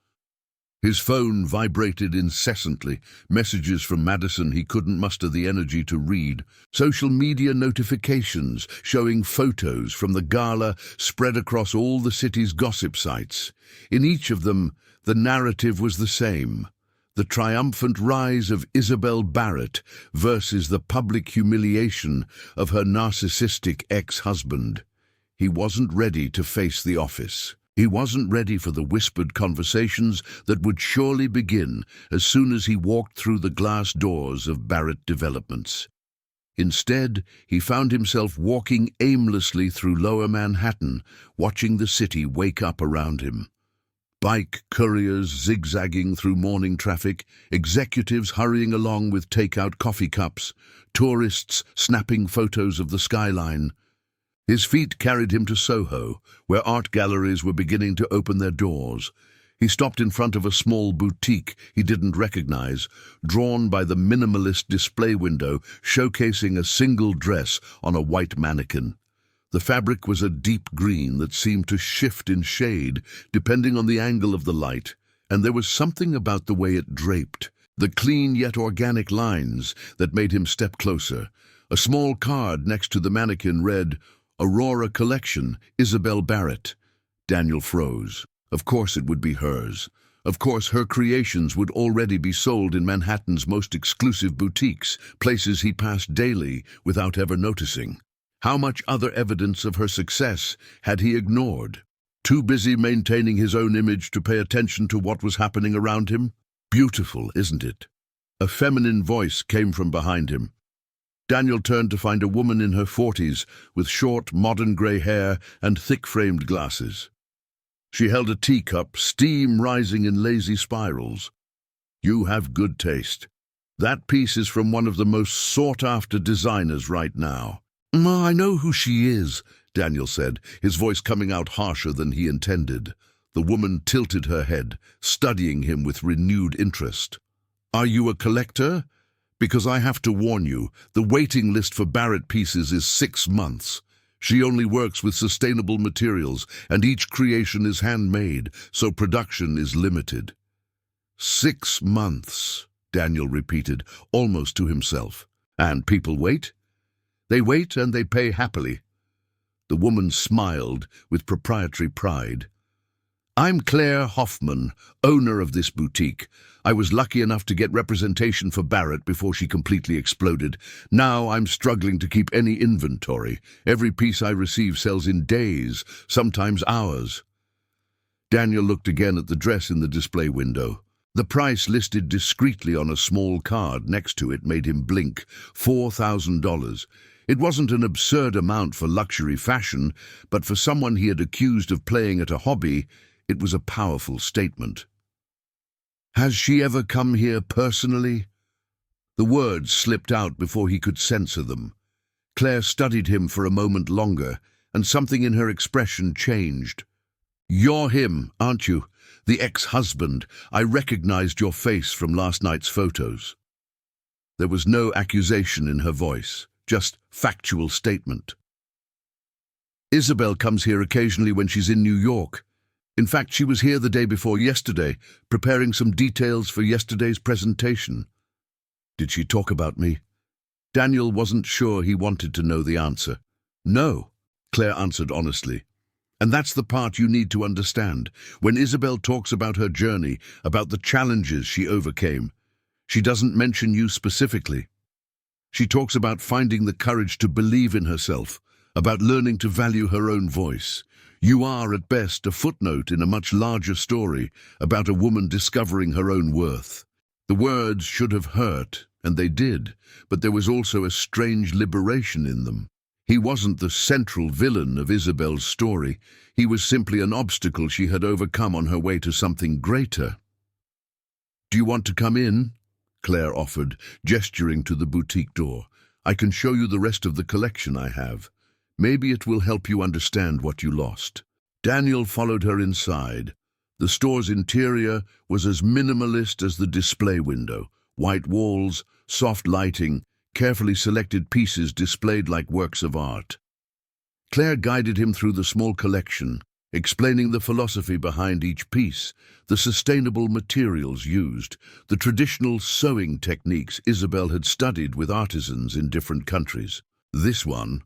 His phone vibrated incessantly, messages from Madison he couldn't muster the energy to read, social media notifications showing photos from the gala spread across all the city's gossip sites. In each of them, the narrative was the same: the triumphant rise of Isabel Barrett versus the public humiliation of her narcissistic ex-husband. He wasn't ready to face the office. He wasn't ready for the whispered conversations that would surely begin as soon as he walked through the glass doors of Barrett Developments. Instead, he found himself walking aimlessly through Lower Manhattan, watching the city wake up around him. Bike couriers zigzagging through morning traffic, executives hurrying along with takeout coffee cups, tourists snapping photos of the skyline. His feet carried him to Soho, where art galleries were beginning to open their doors. He stopped in front of a small boutique he didn't recognize, drawn by the minimalist display window showcasing a single dress on a white mannequin. The fabric was a deep green that seemed to shift in shade depending on the angle of the light, and there was something about the way it draped, the clean yet organic lines, that made him step closer. A small card next to the mannequin read, "Aurora Collection, Isabel Barrett." Daniel froze. Of course it would be hers. Of course her creations would already be sold in Manhattan's most exclusive boutiques, places he passed daily without ever noticing. How much other evidence of her success had he ignored? Too busy maintaining his own image to pay attention to what was happening around him? Beautiful, isn't it? A feminine voice came from behind him. Daniel turned to find a woman in her 40s with short, modern grey hair and thick-framed glasses. She held a teacup, steam rising in lazy spirals. "You have good taste. That piece is from one of the most sought-after designers right now." "I know who she is," Daniel said, his voice coming out harsher than he intended. The woman tilted her head, studying him with renewed interest. "Are you a collector? Because I have to warn you, the waiting list for Barrett pieces is 6 months. She only works with sustainable materials, and each creation is handmade, so production is limited." 6 months, Daniel repeated, almost to himself. "And people wait? They wait and they pay happily." The woman smiled with proprietary pride. "I'm Claire Hoffman, owner of this boutique. I was lucky enough to get representation for Barrett before she completely exploded. Now I'm struggling to keep any inventory. Every piece I receive sells in days, sometimes hours." Daniel looked again at the dress in the display window. The price listed discreetly on a small card next to it made him blink. $4,000. It wasn't an absurd amount for luxury fashion, but for someone he had accused of playing at a hobby, it was a powerful statement. "Has she ever come here personally?" The words slipped out before he could censor them. Claire studied him for a moment longer, and something in her expression changed. "You're him, aren't you? The ex-husband. I recognized your face from last night's photos." There was no accusation in her voice, just factual statement. "Isabel comes here occasionally when she's in New York. In fact, she was here the day before yesterday, preparing some details for yesterday's presentation." "Did she talk about me?" Daniel wasn't sure he wanted to know the answer. "No," Claire answered honestly. "And that's the part you need to understand. When Isabel talks about her journey, about the challenges she overcame, she doesn't mention you specifically. She talks about finding the courage to believe in herself, about learning to value her own voice. You are, at best, a footnote in a much larger story about a woman discovering her own worth." The words should have hurt, and they did, but there was also a strange liberation in them. He wasn't the central villain of Isabel's story. He was simply an obstacle she had overcome on her way to something greater. "Do you want to come in?" Claire offered, gesturing to the boutique door. "I can show you the rest of the collection I have. Maybe it will help you understand what you lost." Daniel followed her inside. The store's interior was as minimalist as the display window. White walls, soft lighting, carefully selected pieces displayed like works of art. Claire guided him through the small collection, explaining the philosophy behind each piece, the sustainable materials used, the traditional sewing techniques Isabel had studied with artisans in different countries. This one,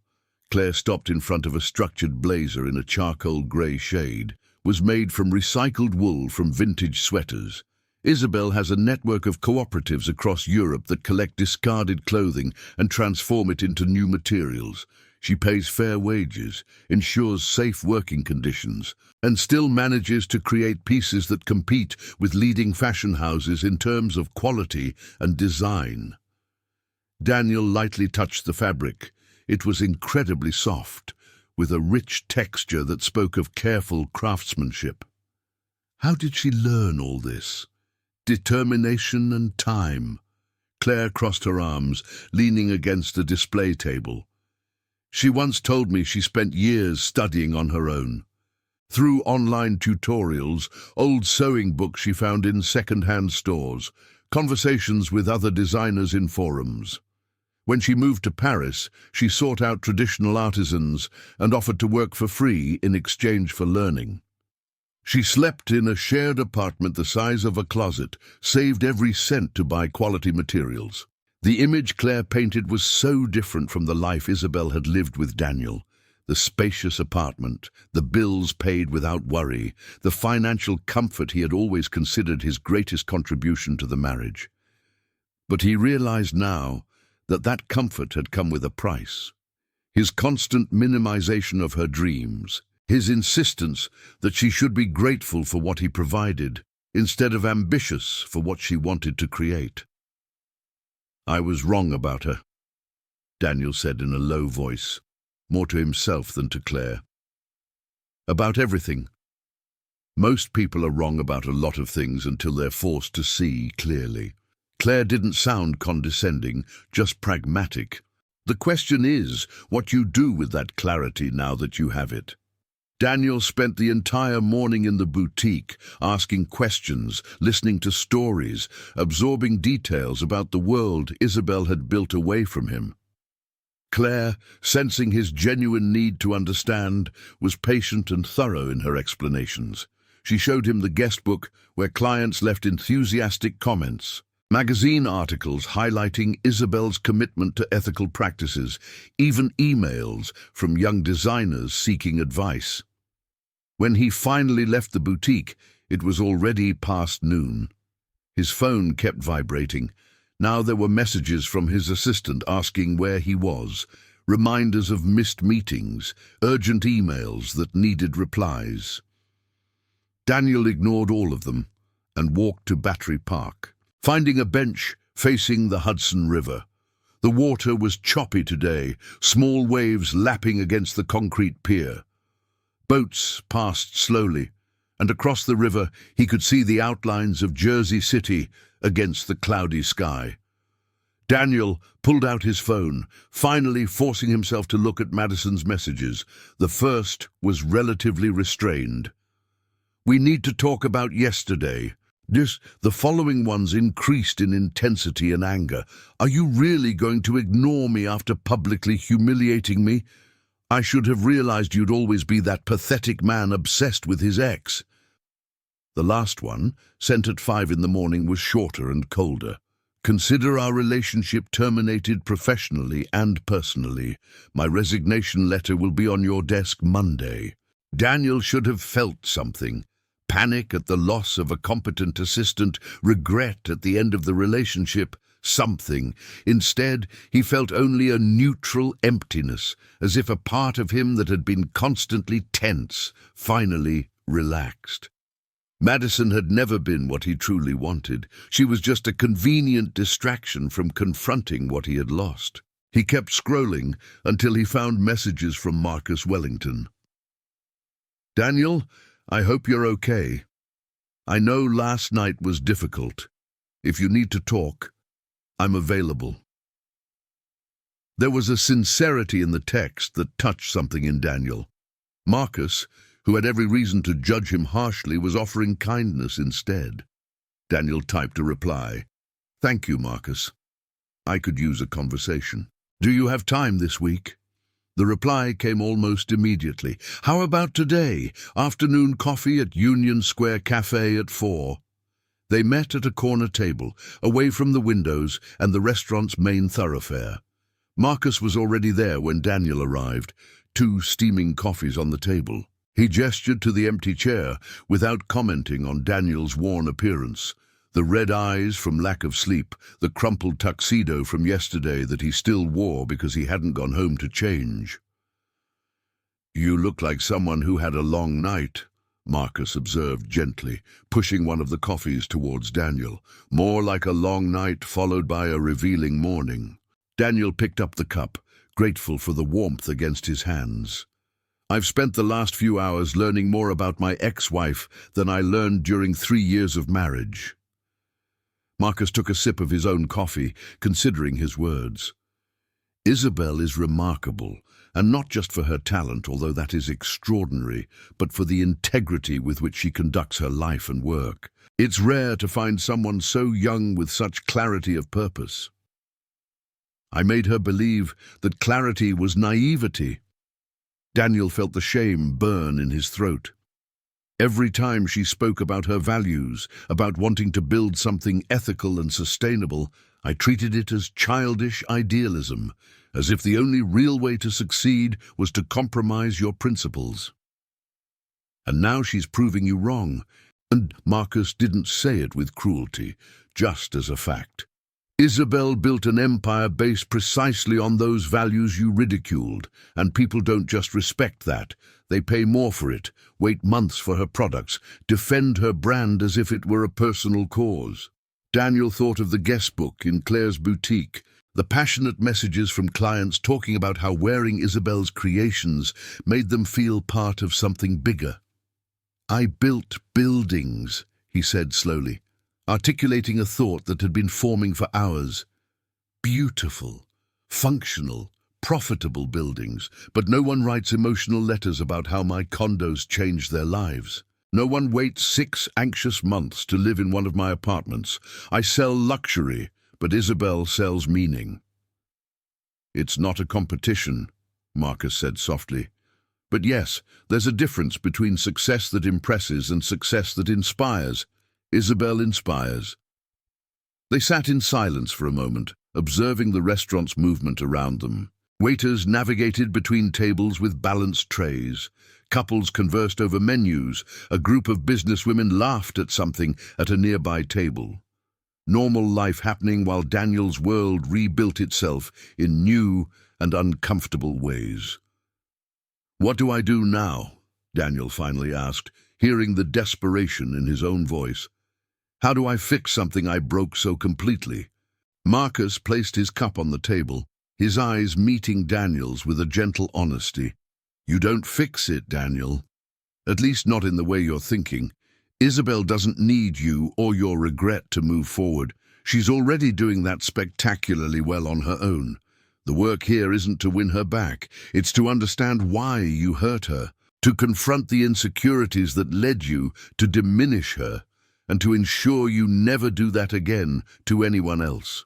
Claire stopped in front of a structured blazer in a charcoal grey shade, was made from recycled wool from vintage sweaters. Isabel has a network of cooperatives across Europe that collect discarded clothing and transform it into new materials. She pays fair wages, ensures safe working conditions, and still manages to create pieces that compete with leading fashion houses in terms of quality and design. Daniel lightly touched the fabric. It was incredibly soft, with a rich texture that spoke of careful craftsmanship. How did she learn all this? Determination and time. Claire crossed her arms, leaning against a display table. She once told me she spent years studying on her own. Through online tutorials, old sewing books she found in second-hand stores, conversations with other designers in forums. When she moved to Paris, she sought out traditional artisans and offered to work for free in exchange for learning. She slept in a shared apartment the size of a closet, saved every cent to buy quality materials. The image Claire painted was so different from the life Isabel had lived with Daniel. The spacious apartment, the bills paid without worry, the financial comfort he had always considered his greatest contribution to the marriage. But he realized now that comfort had come with a price. His constant minimization of her dreams, his insistence that she should be grateful for what he provided, instead of ambitious for what she wanted to create. "I was wrong about her," Daniel said in a low voice, more to himself than to Claire. "About everything. Most people are wrong about a lot of things until they're forced to see clearly." Claire didn't sound condescending, just pragmatic. The question is what you do with that clarity now that you have it. Daniel spent the entire morning in the boutique, asking questions, listening to stories, absorbing details about the world Isabel had built away from him. Claire, sensing his genuine need to understand, was patient and thorough in her explanations. She showed him the guest book where clients left enthusiastic comments, magazine articles highlighting Isabel's commitment to ethical practices, even emails from young designers seeking advice. When he finally left the boutique, it was already past noon. His phone kept vibrating. Now there were messages from his assistant asking where he was, reminders of missed meetings, urgent emails that needed replies. Daniel ignored all of them and walked to Battery Park, finding a bench facing the Hudson River. The water was choppy today, small waves lapping against the concrete pier. Boats passed slowly, and across the river he could see the outlines of Jersey City against the cloudy sky. Daniel pulled out his phone, finally forcing himself to look at Madison's messages. The first was relatively restrained. "We need to talk about yesterday." The following ones increased in intensity and anger. "Are you really going to ignore me after publicly humiliating me? I should have realized you'd always be that pathetic man obsessed with his ex." The last one, sent at 5 in the morning, was shorter and colder. "Consider our relationship terminated professionally and personally. My resignation letter will be on your desk Monday." Daniel should have felt something. Panic at the loss of a competent assistant, regret at the end of the relationship, something. Instead, he felt only a neutral emptiness, as if a part of him that had been constantly tense finally relaxed. Madison had never been what he truly wanted. She was just a convenient distraction from confronting what he had lost. He kept scrolling until he found messages from Marcus Wellington. "Daniel, I hope you're okay. I know last night was difficult. If you need to talk, I'm available." There was a sincerity in the text that touched something in Daniel. Marcus, who had every reason to judge him harshly, was offering kindness instead. Daniel typed a reply. "Thank you, Marcus. I could use a conversation. Do you have time this week?" The reply came almost immediately. "How about today? Afternoon coffee at Union Square Cafe at 4. They met at a corner table, away from the windows and the restaurant's main thoroughfare. Marcus was already there when Daniel arrived, 2 steaming coffees on the table. He gestured to the empty chair without commenting on Daniel's worn appearance. The red eyes from lack of sleep, the crumpled tuxedo from yesterday that he still wore because he hadn't gone home to change. "You look like someone who had a long night," Marcus observed gently, pushing one of the coffees towards Daniel. "More like a long night followed by a revealing morning." Daniel picked up the cup, grateful for the warmth against his hands. "I've spent the last few hours learning more about my ex-wife than I learned during 3 years of marriage." Marcus took a sip of his own coffee, considering his words. "Isabel is remarkable, and not just for her talent, although that is extraordinary, but for the integrity with which she conducts her life and work. It's rare to find someone so young with such clarity of purpose. I made her believe that clarity was naivety." Daniel felt the shame burn in his throat. Every time she spoke about her values, about wanting to build something ethical and sustainable, I treated it as childish idealism, as if the only real way to succeed was to compromise your principles. And now she's proving you wrong, and Marcus didn't say it with cruelty, just as a fact. Isabel built an empire based precisely on those values you ridiculed, and people don't just respect that. They pay more for it, wait months for her products, defend her brand as if it were a personal cause. Daniel thought of the guest book in Claire's boutique, the passionate messages from clients talking about how wearing Isabel's creations made them feel part of something bigger. "I built buildings," he said slowly, articulating a thought that had been forming for hours. "Beautiful, functional, profitable buildings, but no one writes emotional letters about how my condos changed their lives. No one waits 6 anxious months to live in one of my apartments. I sell luxury, but Isabel sells meaning." "It's not a competition," Marcus said softly. "But yes, there's a difference between success that impresses and success that inspires. Isabel inspires." They sat in silence for a moment, observing the restaurant's movement around them. Waiters navigated between tables with balanced trays. Couples conversed over menus. A group of businesswomen laughed at something at a nearby table. Normal life happening while Daniel's world rebuilt itself in new and uncomfortable ways. "What do I do now?" Daniel finally asked, hearing the desperation in his own voice. "How do I fix something I broke so completely?" Marcus placed his cup on the table, his eyes meeting Daniel's with a gentle honesty. "You don't fix it, Daniel. At least not in the way you're thinking. Isabel doesn't need you or your regret to move forward. She's already doing that spectacularly well on her own. The work here isn't to win her back. It's to understand why you hurt her, to confront the insecurities that led you, to diminish her, and to ensure you never do that again to anyone else."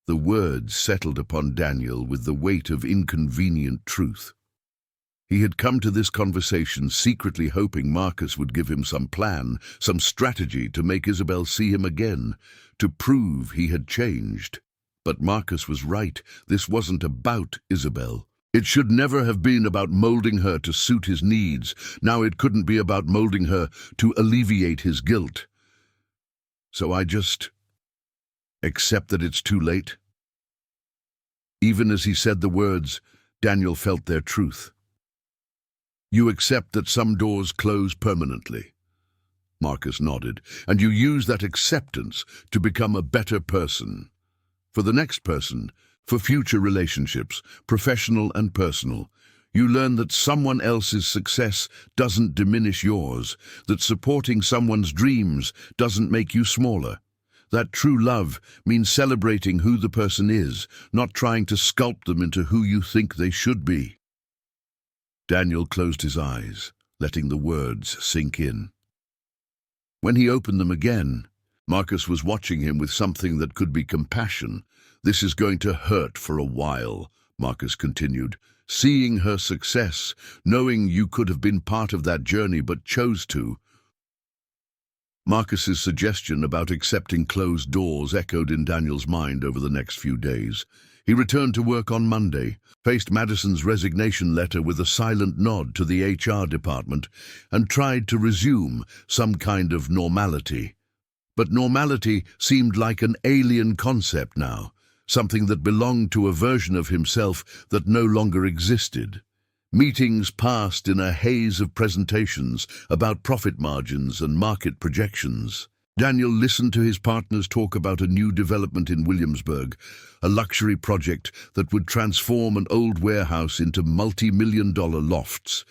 The words settled upon Daniel with the weight of inconvenient truth. He had come to this conversation secretly hoping Marcus would give him some plan, some strategy to make Isabel see him again, to prove he had changed. But Marcus was right. This wasn't about Isabel. It should never have been about molding her to suit his needs. Now it couldn't be about molding her to alleviate his guilt. "So I just accept that it's too late?" Even as he said the words, Daniel felt their truth. "You accept that some doors close permanently?" Marcus nodded. "And you use that acceptance to become a better person. For the next person, for future relationships, professional and personal. You learn that someone else's success doesn't diminish yours, that supporting someone's dreams doesn't make you smaller. That true love means celebrating who the person is, not trying to sculpt them into who you think they should be." Daniel closed his eyes, letting the words sink in. When he opened them again, Marcus was watching him with something that could be compassion. "This is going to hurt for a while," Marcus continued. "Seeing her success, knowing you could have been part of that journey but chose to." Marcus's suggestion about accepting closed doors echoed in Daniel's mind over the next few days. He returned to work on Monday, faced Madison's resignation letter with a silent nod to the HR department, and tried to resume some kind of normality. But normality seemed like an alien concept now, something that belonged to a version of himself that no longer existed. Meetings passed in a haze of presentations about profit margins and market projections. Daniel listened to his partners talk about a new development in Williamsburg, a luxury project that would transform an old warehouse into multi-million-dollar lofts.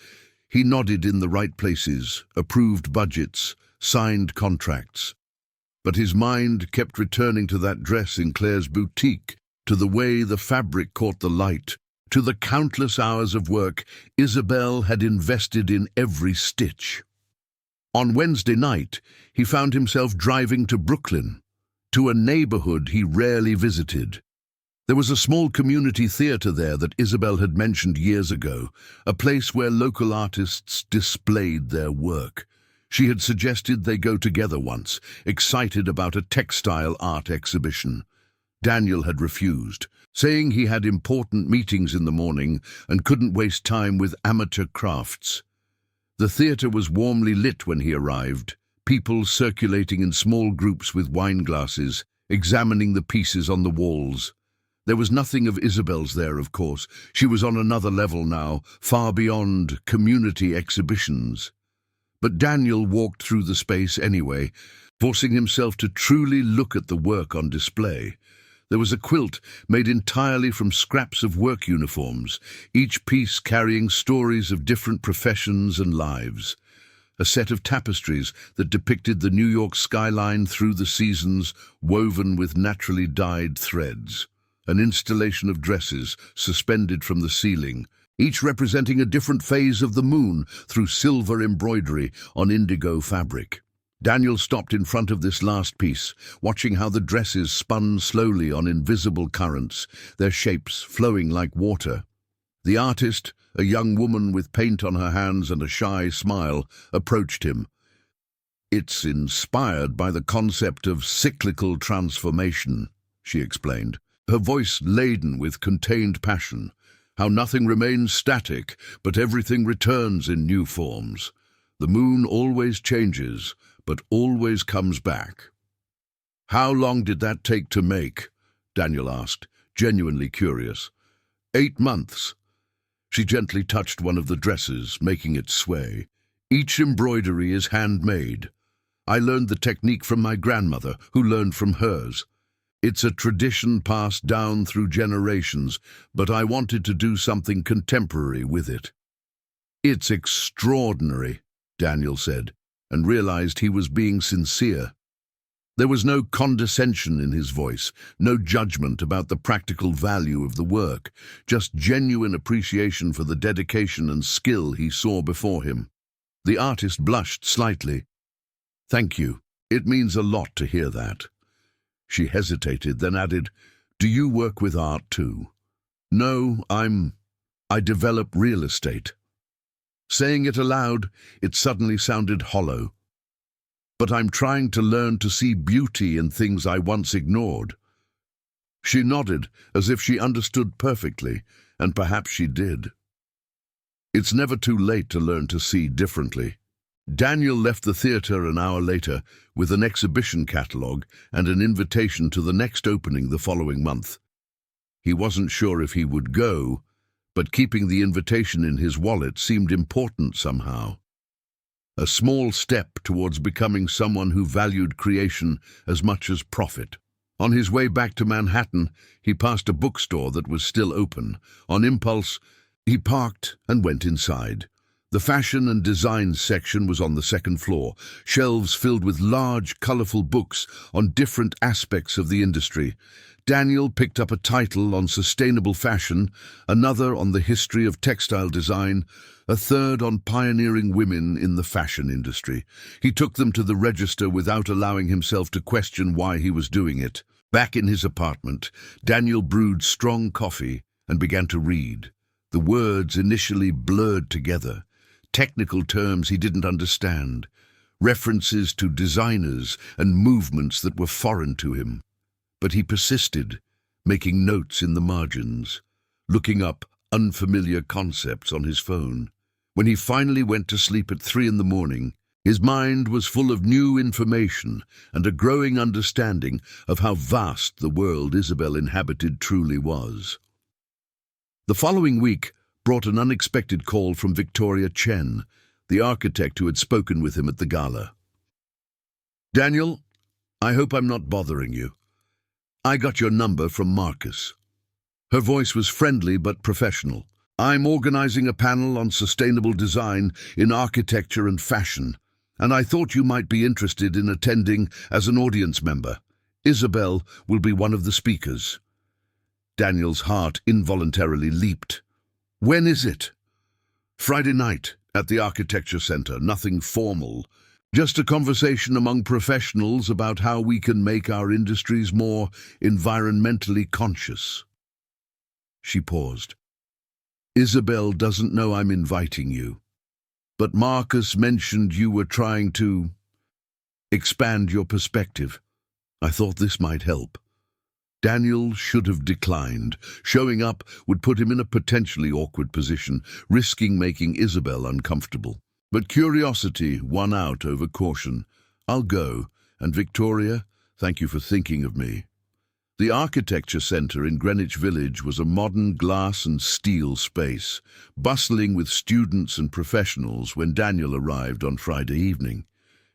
He nodded in the right places, approved budgets, signed contracts. But his mind kept returning to that dress in Claire's boutique, to the way the fabric caught the light, to the countless hours of work Isabel had invested in every stitch. On Wednesday night, he found himself driving to Brooklyn, to a neighborhood he rarely visited. There was a small community theater there that Isabel had mentioned years ago, a place where local artists displayed their work. She had suggested they go together once, excited about a textile art exhibition. Daniel had refused, saying he had important meetings in the morning and couldn't waste time with amateur crafts. The theater was warmly lit when he arrived, people circulating in small groups with wine glasses, examining the pieces on the walls. There was nothing of Isabel's there, of course. She was on another level now, far beyond community exhibitions. But Daniel walked through the space anyway, forcing himself to truly look at the work on display. There was a quilt made entirely from scraps of work uniforms, each piece carrying stories of different professions and lives. A set of tapestries that depicted the New York skyline through the seasons, woven with naturally dyed threads. An installation of dresses suspended from the ceiling, each representing a different phase of the moon through silver embroidery on indigo fabric. Daniel stopped in front of this last piece, watching how the dresses spun slowly on invisible currents, their shapes flowing like water. The artist, a young woman with paint on her hands and a shy smile, approached him. "It's inspired by the concept of cyclical transformation," she explained, her voice laden with contained passion. "How nothing remains static, but everything returns in new forms. The moon always changes, but always comes back." "How long did that take to make?" Daniel asked, genuinely curious. 8 months. She gently touched one of the dresses, making it sway. "Each embroidery is handmade. I learned the technique from my grandmother, who learned from hers. It's a tradition passed down through generations, but I wanted to do something contemporary with it." "It's extraordinary," Daniel said, and realized he was being sincere. There was no condescension in his voice, no judgment about the practical value of the work, just genuine appreciation for the dedication and skill he saw before him. The artist blushed slightly. "Thank you. It means a lot to hear that." She hesitated, then added, "Do you work with art too?" "No, I develop real estate." Saying it aloud, it suddenly sounded hollow. "But I'm trying to learn to see beauty in things I once ignored." She nodded, as if she understood perfectly, and perhaps she did. It's never too late to learn to see differently. Daniel left the theater an hour later with an exhibition catalogue and an invitation to the next opening the following month. He wasn't sure if he would go, but keeping the invitation in his wallet seemed important somehow. A small step towards becoming someone who valued creation as much as profit. On his way back to Manhattan, he passed a bookstore that was still open. On impulse, he parked and went inside. The fashion and design section was on the second floor, shelves filled with large, colorful books on different aspects of the industry. Daniel picked up a title on sustainable fashion, another on the history of textile design, a third on pioneering women in the fashion industry. He took them to the register without allowing himself to question why he was doing it. Back in his apartment, Daniel brewed strong coffee and began to read. The words initially blurred together, technical terms he didn't understand, references to designers and movements that were foreign to him. But he persisted, making notes in the margins, looking up unfamiliar concepts on his phone. When he finally went to sleep at 3 in the morning, his mind was full of new information and a growing understanding of how vast the world Isabel inhabited truly was. The following week brought an unexpected call from Victoria Chen, the architect who had spoken with him at the gala. "Daniel, I hope I'm not bothering you. I got your number from Marcus." Her voice was friendly but professional. "I'm organizing a panel on sustainable design in architecture and fashion, and I thought you might be interested in attending as an audience member. Isabel will be one of the speakers." Daniel's heart involuntarily leaped. "When is it?" "Friday night at the Architecture Center. Nothing formal. Just a conversation among professionals about how we can make our industries more environmentally conscious." She paused. "Isabel doesn't know I'm inviting you, but Marcus mentioned you were trying to expand your perspective. I thought this might help." Daniel should have declined. Showing up would put him in a potentially awkward position, risking making Isabel uncomfortable. But curiosity won out over caution. "I'll go, and Victoria, thank you for thinking of me." The Architecture Center in Greenwich Village was a modern glass and steel space, bustling with students and professionals when Daniel arrived on Friday evening.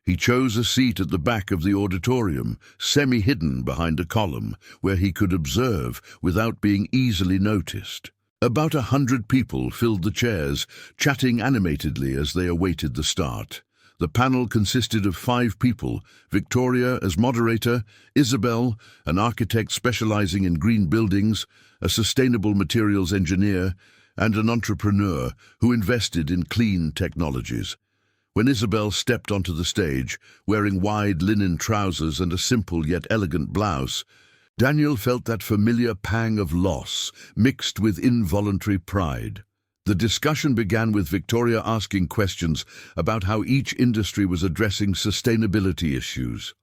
He chose a seat at the back of the auditorium, semi-hidden behind a column, where he could observe without being easily noticed. About 100 people filled the chairs, chatting animatedly as they awaited the start. The panel consisted of 5 people: Victoria as moderator, Isabel, an architect specializing in green buildings, a sustainable materials engineer, and an entrepreneur who invested in clean technologies. When Isabel stepped onto the stage, wearing wide linen trousers and a simple yet elegant blouse, Daniel felt that familiar pang of loss, mixed with involuntary pride. The discussion began with Victoria asking questions about how each industry was addressing sustainability issues.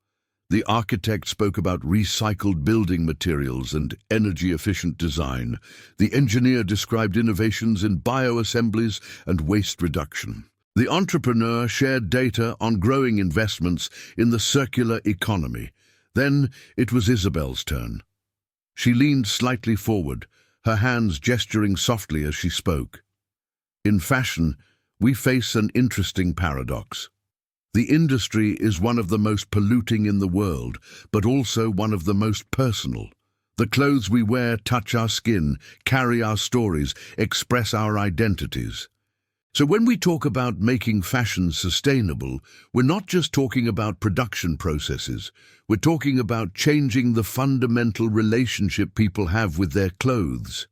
The architect spoke about recycled building materials and energy-efficient design. The engineer described innovations in bioassemblies and waste reduction. The entrepreneur shared data on growing investments in the circular economy. Then it was Isabel's turn. She leaned slightly forward, her hands gesturing softly as she spoke. "In fashion, we face an interesting paradox. The industry is one of the most polluting in the world, but also one of the most personal. The clothes we wear touch our skin, carry our stories, express our identities. So when we talk about making fashion sustainable, we're not just talking about production processes. We're talking about changing the fundamental relationship people have with their clothes."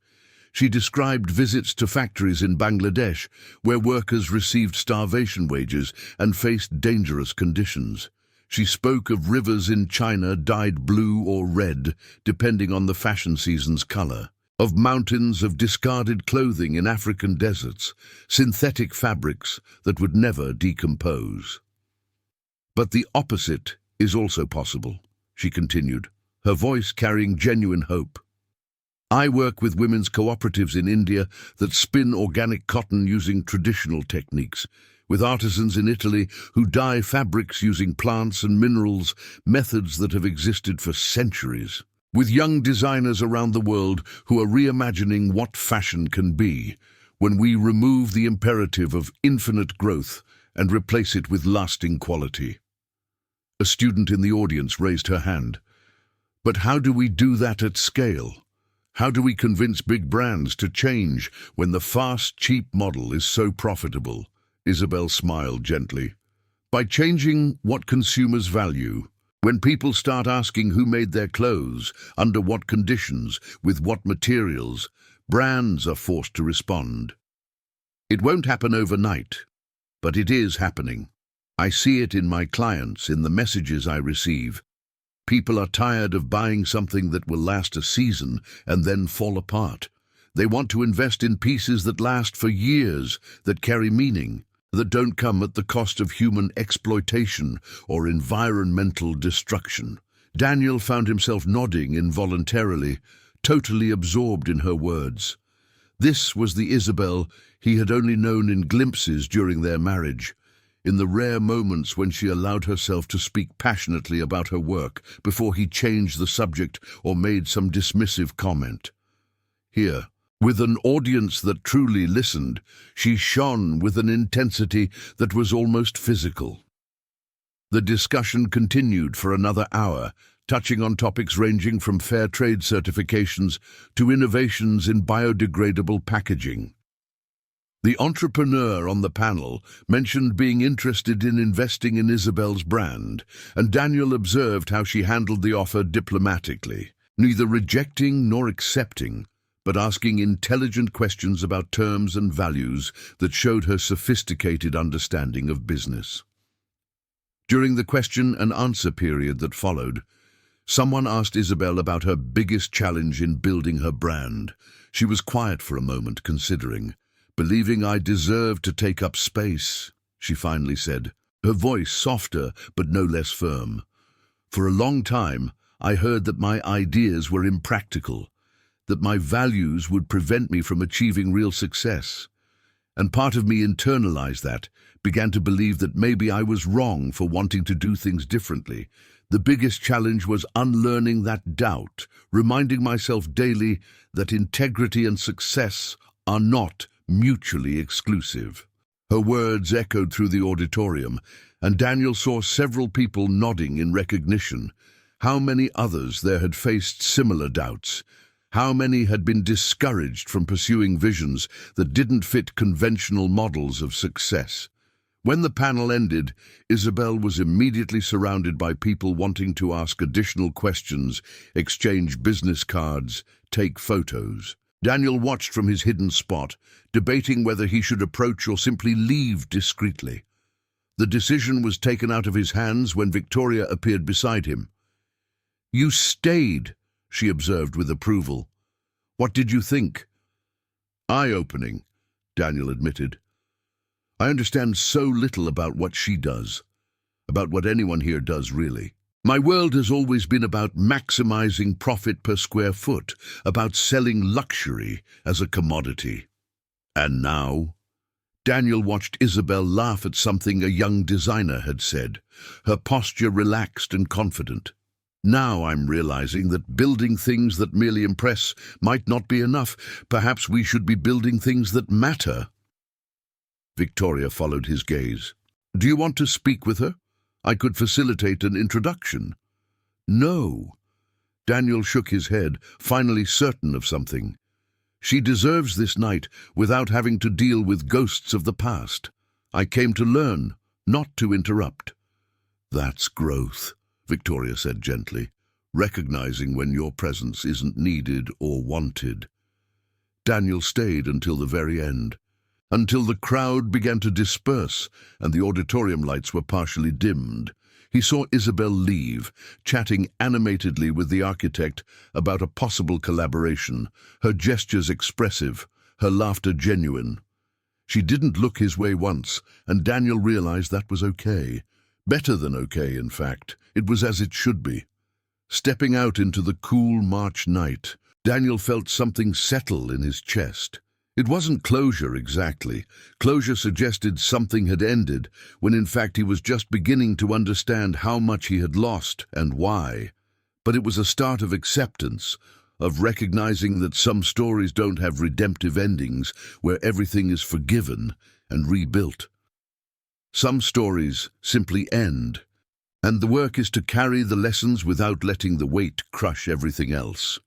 She described visits to factories in Bangladesh, where workers received starvation wages and faced dangerous conditions. She spoke of rivers in China dyed blue or red, depending on the fashion season's color. Of mountains of discarded clothing in African deserts, synthetic fabrics that would never decompose. "But the opposite is also possible," she continued, her voice carrying genuine hope. "I work with women's cooperatives in India that spin organic cotton using traditional techniques, with artisans in Italy who dye fabrics using plants and minerals, methods that have existed for centuries. With young designers around the world who are reimagining what fashion can be when we remove the imperative of infinite growth and replace it with lasting quality." A student in the audience raised her hand. "But how do we do that at scale? How do we convince big brands to change when the fast, cheap model is so profitable?" Isabel smiled gently. By changing what consumers value. When people start asking who made their clothes, under what conditions, with what materials, brands are forced to respond. It won't happen overnight, but it is happening. I see it in my clients, in the messages I receive. People are tired of buying something that will last a season and then fall apart. They want to invest in pieces that last for years, that carry meaning, that don't come at the cost of human exploitation or environmental destruction. Daniel found himself nodding involuntarily, totally absorbed in her words. This was the Isabel he had only known in glimpses during their marriage, in the rare moments when she allowed herself to speak passionately about her work before he changed the subject or made some dismissive comment. Here, with an audience that truly listened, she shone with an intensity that was almost physical. The discussion continued for another hour, touching on topics ranging from fair trade certifications to innovations in biodegradable packaging. The entrepreneur on the panel mentioned being interested in investing in Isabel's brand, and Daniel observed how she handled the offer diplomatically, neither rejecting nor accepting, but asking intelligent questions about terms and values that showed her sophisticated understanding of business. During the question and answer period that followed, someone asked Isabel about her biggest challenge in building her brand. She was quiet for a moment, considering. "Believing I deserve to take up space," she finally said, her voice softer but no less firm. "For a long time, I heard that my ideas were impractical, that my values would prevent me from achieving real success. And part of me internalized that, began to believe that maybe I was wrong for wanting to do things differently. The biggest challenge was unlearning that doubt, reminding myself daily that integrity and success are not mutually exclusive." Her words echoed through the auditorium, and Daniel saw several people nodding in recognition. How many others there had faced similar doubts? How many had been discouraged from pursuing visions that didn't fit conventional models of success? When the panel ended, Isabel was immediately surrounded by people wanting to ask additional questions, exchange business cards, take photos. Daniel watched from his hidden spot, debating whether he should approach or simply leave discreetly. The decision was taken out of his hands when Victoria appeared beside him. "You stayed," she observed with approval. "What did you think?" "Eye-opening," Daniel admitted. "I understand so little about what she does, about what anyone here does, really. My world has always been about maximizing profit per square foot, about selling luxury as a commodity." "And now?" Daniel watched Isabel laugh at something a young designer had said, her posture relaxed and confident. "Now I'm realizing that building things that merely impress might not be enough. Perhaps we should be building things that matter." Victoria followed his gaze. "Do you want to speak with her? I could facilitate an introduction." "No." Daniel shook his head, finally certain of something. "She deserves this night without having to deal with ghosts of the past. I came to learn, not to interrupt." "That's growth," Victoria said gently, "recognizing when your presence isn't needed or wanted." Daniel stayed until the very end, until the crowd began to disperse and the auditorium lights were partially dimmed. He saw Isabel leave, chatting animatedly with the architect about a possible collaboration, her gestures expressive, her laughter genuine. She didn't look his way once, and Daniel realized that was okay. Better than okay, in fact. It was as it should be. Stepping out into the cool March night, Daniel felt something settle in his chest. It wasn't closure exactly. Closure suggested something had ended, when in fact he was just beginning to understand how much he had lost and why. But it was a start of acceptance, of recognizing that some stories don't have redemptive endings where everything is forgiven and rebuilt. Some stories simply end, and the work is to carry the lessons without letting the weight crush everything else.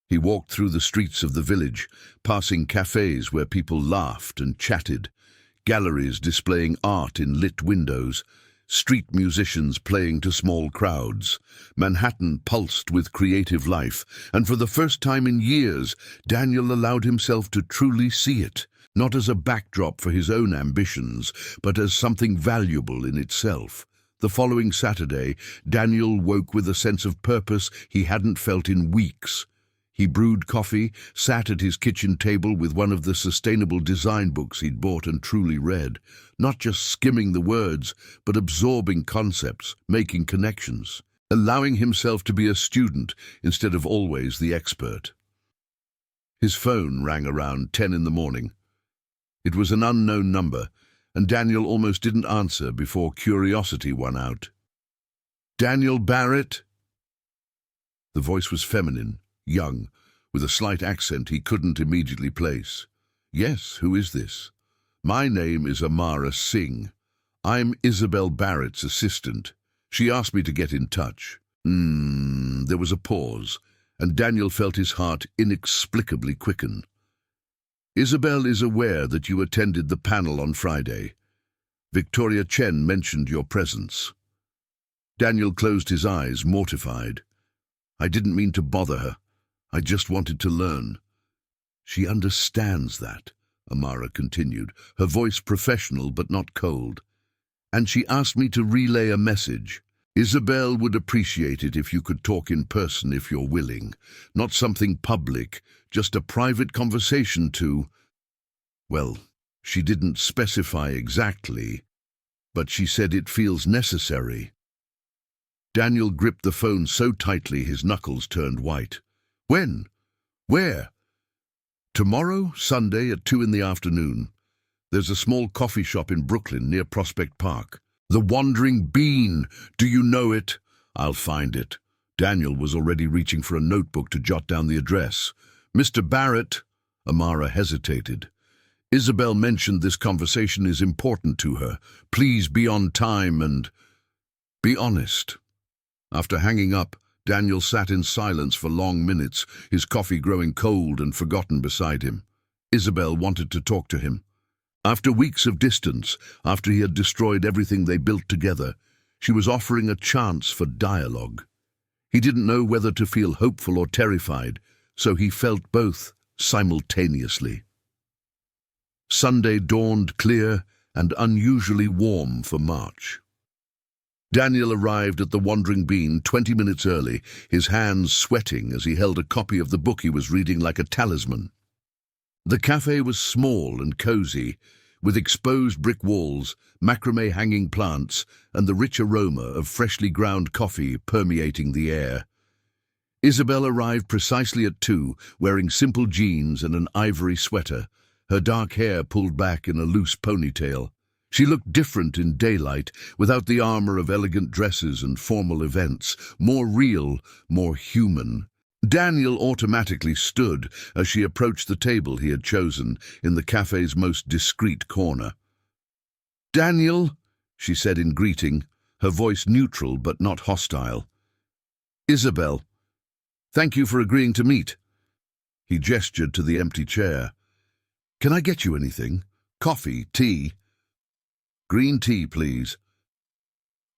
He walked through the streets of the village, passing cafes where people laughed and chatted, galleries displaying art in lit windows, street musicians playing to small crowds. Manhattan pulsed with creative life, and for the first time in years, Daniel allowed himself to truly see it, not as a backdrop for his own ambitions, but as something valuable in itself. The following Saturday, Daniel woke with a sense of purpose he hadn't felt in weeks. He brewed coffee, sat at his kitchen table with one of the sustainable design books he'd bought and truly read, not just skimming the words, but absorbing concepts, making connections, allowing himself to be a student instead of always the expert. His phone rang around 10 in the morning. It was an unknown number, and Daniel almost didn't answer before curiosity won out. "Daniel Barrett?" The voice was feminine, young, with a slight accent he couldn't immediately place. "Yes, who is this?" "My name is Amara Singh. I'm Isabel Barrett's assistant. She asked me to get in touch." There was a pause, and Daniel felt his heart inexplicably quicken. "Isabel is aware that you attended the panel on Friday. Victoria Chen mentioned your presence." Daniel closed his eyes, mortified. "I didn't mean to bother her. I just wanted to learn." "She understands that," Amara continued, her voice professional but not cold. "And she asked me to relay a message. Isabel would appreciate it if you could talk in person if you're willing. Not something public, just a private conversation to..." Well, she didn't specify exactly, but she said it feels necessary. Daniel gripped the phone so tightly his knuckles turned white. "When? Where?" "Tomorrow, Sunday at 2 in the afternoon. There's a small coffee shop in Brooklyn near Prospect Park. The Wandering Bean. Do you know it?" "I'll find it." Daniel was already reaching for a notebook to jot down the address. "Mr. Barrett," Amara hesitated. "Isabel mentioned this conversation is important to her. Please be on time and be honest." After hanging up, Daniel sat in silence for long minutes, his coffee growing cold and forgotten beside him. Isabel wanted to talk to him. After weeks of distance, after he had destroyed everything they built together, she was offering a chance for dialogue. He didn't know whether to feel hopeful or terrified, so he felt both simultaneously. Sunday dawned clear and unusually warm for March. Daniel arrived at the Wandering Bean 20 minutes early, his hands sweating as he held a copy of the book he was reading like a talisman. The cafe was small and cozy, with exposed brick walls, macrame hanging plants, and the rich aroma of freshly ground coffee permeating the air. Isabel arrived precisely at 2, wearing simple jeans and an ivory sweater, her dark hair pulled back in a loose ponytail. She looked different in daylight, without the armor of elegant dresses and formal events, more real, more human. Daniel automatically stood as she approached the table he had chosen in the cafe's most discreet corner. "Daniel," she said in greeting, her voice neutral but not hostile. "Isabel, thank you for agreeing to meet." He gestured to the empty chair. "Can I get you anything? Coffee, tea?" "Green tea, please."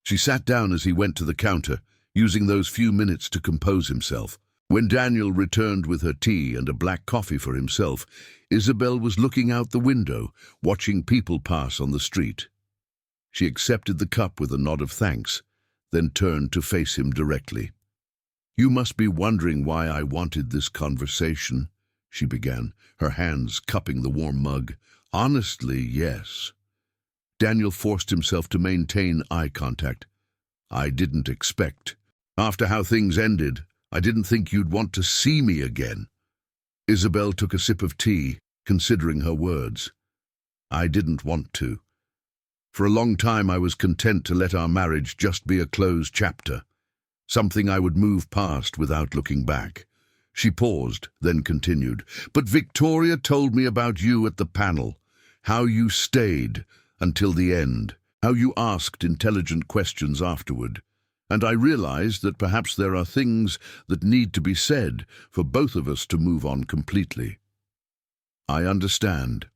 She sat down as he went to the counter, using those few minutes to compose himself. When Daniel returned with her tea and a black coffee for himself, Isabel was looking out the window, watching people pass on the street. She accepted the cup with a nod of thanks, then turned to face him directly. "You must be wondering why I wanted this conversation," she began, her hands cupping the warm mug. "Honestly, yes." Daniel forced himself to maintain eye contact. "I didn't expect. After how things ended, I didn't think you'd want to see me again." Isabel took a sip of tea, considering her words. "I didn't want to. For a long time I was content to let our marriage just be a closed chapter, something I would move past without looking back." She paused, then continued. "But Victoria told me about you at the panel, how you stayed until the end, how you asked intelligent questions afterward. And I realized that perhaps there are things that need to be said for both of us to move on completely." "I understand."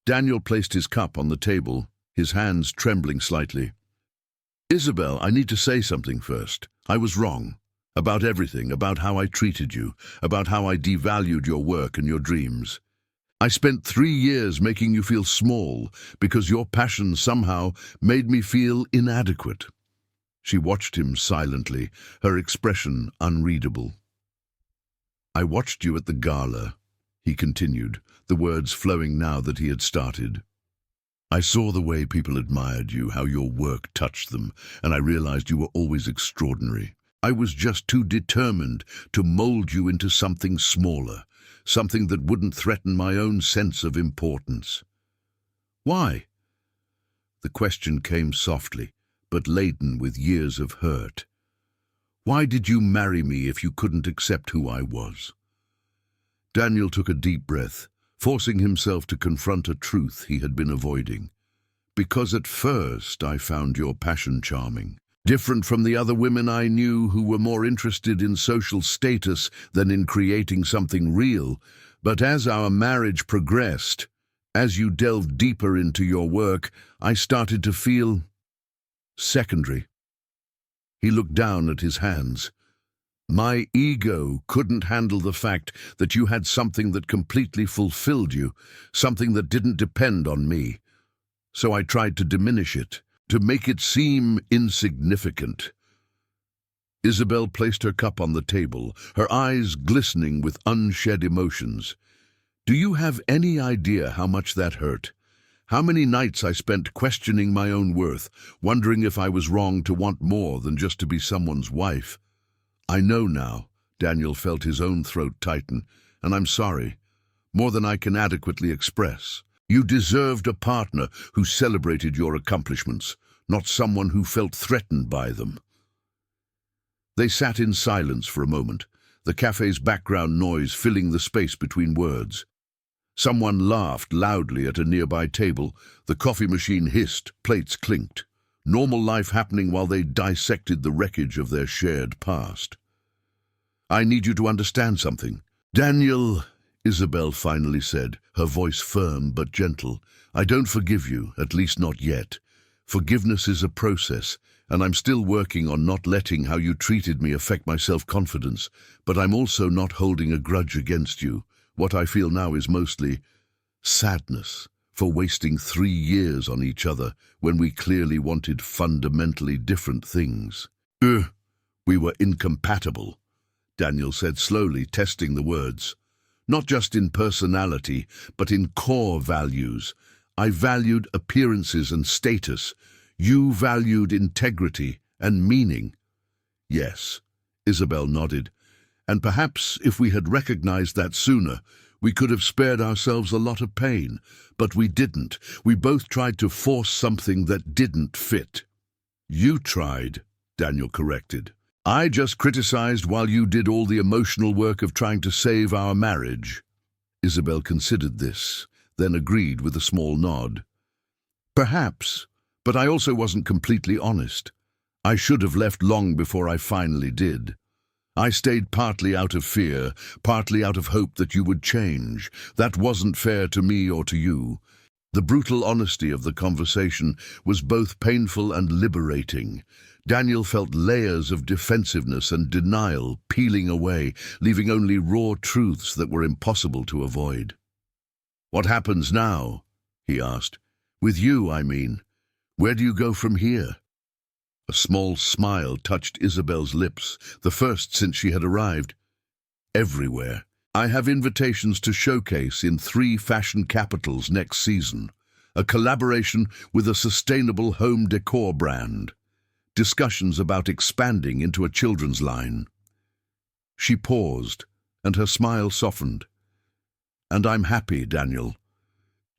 Daniel placed his cup on the table, his hands trembling slightly. Isabel, I need to say something first. I was wrong. About everything, about how I treated you, about how I devalued your work and your dreams. I spent 3 years making you feel small because your passion somehow made me feel inadequate. She watched him silently, her expression unreadable. I watched you at the gala, he continued, the words flowing now that he had started. I saw the way people admired you, how your work touched them, and I realized you were always extraordinary. I was just too determined to mold you into something smaller, something that wouldn't threaten my own sense of importance. Why? The question came softly, but laden with years of hurt. Why did you marry me if you couldn't accept who I was? Daniel took a deep breath, forcing himself to confront a truth he had been avoiding. Because at first I found your passion charming, different from the other women I knew who were more interested in social status than in creating something real. But as our marriage progressed, as you delved deeper into your work, I started to feel secondary. He looked down at his hands. My ego couldn't handle the fact that you had something that completely fulfilled you, something that didn't depend on me. So I tried to diminish it, to make it seem insignificant. Isabel placed her cup on the table, her eyes glistening with unshed emotions. Do you have any idea how much that hurt? How many nights I spent questioning my own worth, wondering if I was wrong to want more than just to be someone's wife? I know now, Daniel felt his own throat tighten, and I'm sorry, more than I can adequately express. You deserved a partner who celebrated your accomplishments, not someone who felt threatened by them. They sat in silence for a moment, the cafe's background noise filling the space between words. Someone laughed loudly at a nearby table, the coffee machine hissed, plates clinked. Normal life happening while they dissected the wreckage of their shared past. I need you to understand something. Daniel, Isabel finally said, her voice firm but gentle. I don't forgive you, at least not yet. Forgiveness is a process, and I'm still working on not letting how you treated me affect my self-confidence, but I'm also not holding a grudge against you. What I feel now is mostly sadness for wasting 3 years on each other when we clearly wanted fundamentally different things. We were incompatible, Daniel said slowly, testing the words. Not just in personality, but in core values. I valued appearances and status. You valued integrity and meaning. Yes, Isabel nodded. And perhaps if we had recognized that sooner, we could have spared ourselves a lot of pain. But we didn't. We both tried to force something that didn't fit. You tried, Daniel corrected. I just criticized while you did all the emotional work of trying to save our marriage. Isabel considered this, then agreed with a small nod. Perhaps, but I also wasn't completely honest. I should have left long before I finally did. I stayed partly out of fear, partly out of hope that you would change. That wasn't fair to me or to you. The brutal honesty of the conversation was both painful and liberating. Daniel felt layers of defensiveness and denial peeling away, leaving only raw truths that were impossible to avoid. What happens now? He asked. With you, I mean. Where do you go from here? A small smile touched Isabel's lips, the first since she had arrived. Everywhere. I have invitations to showcase in 3 fashion capitals next season. A collaboration with a sustainable home decor brand. Discussions about expanding into a children's line. She paused, and her smile softened. And I'm happy, Daniel.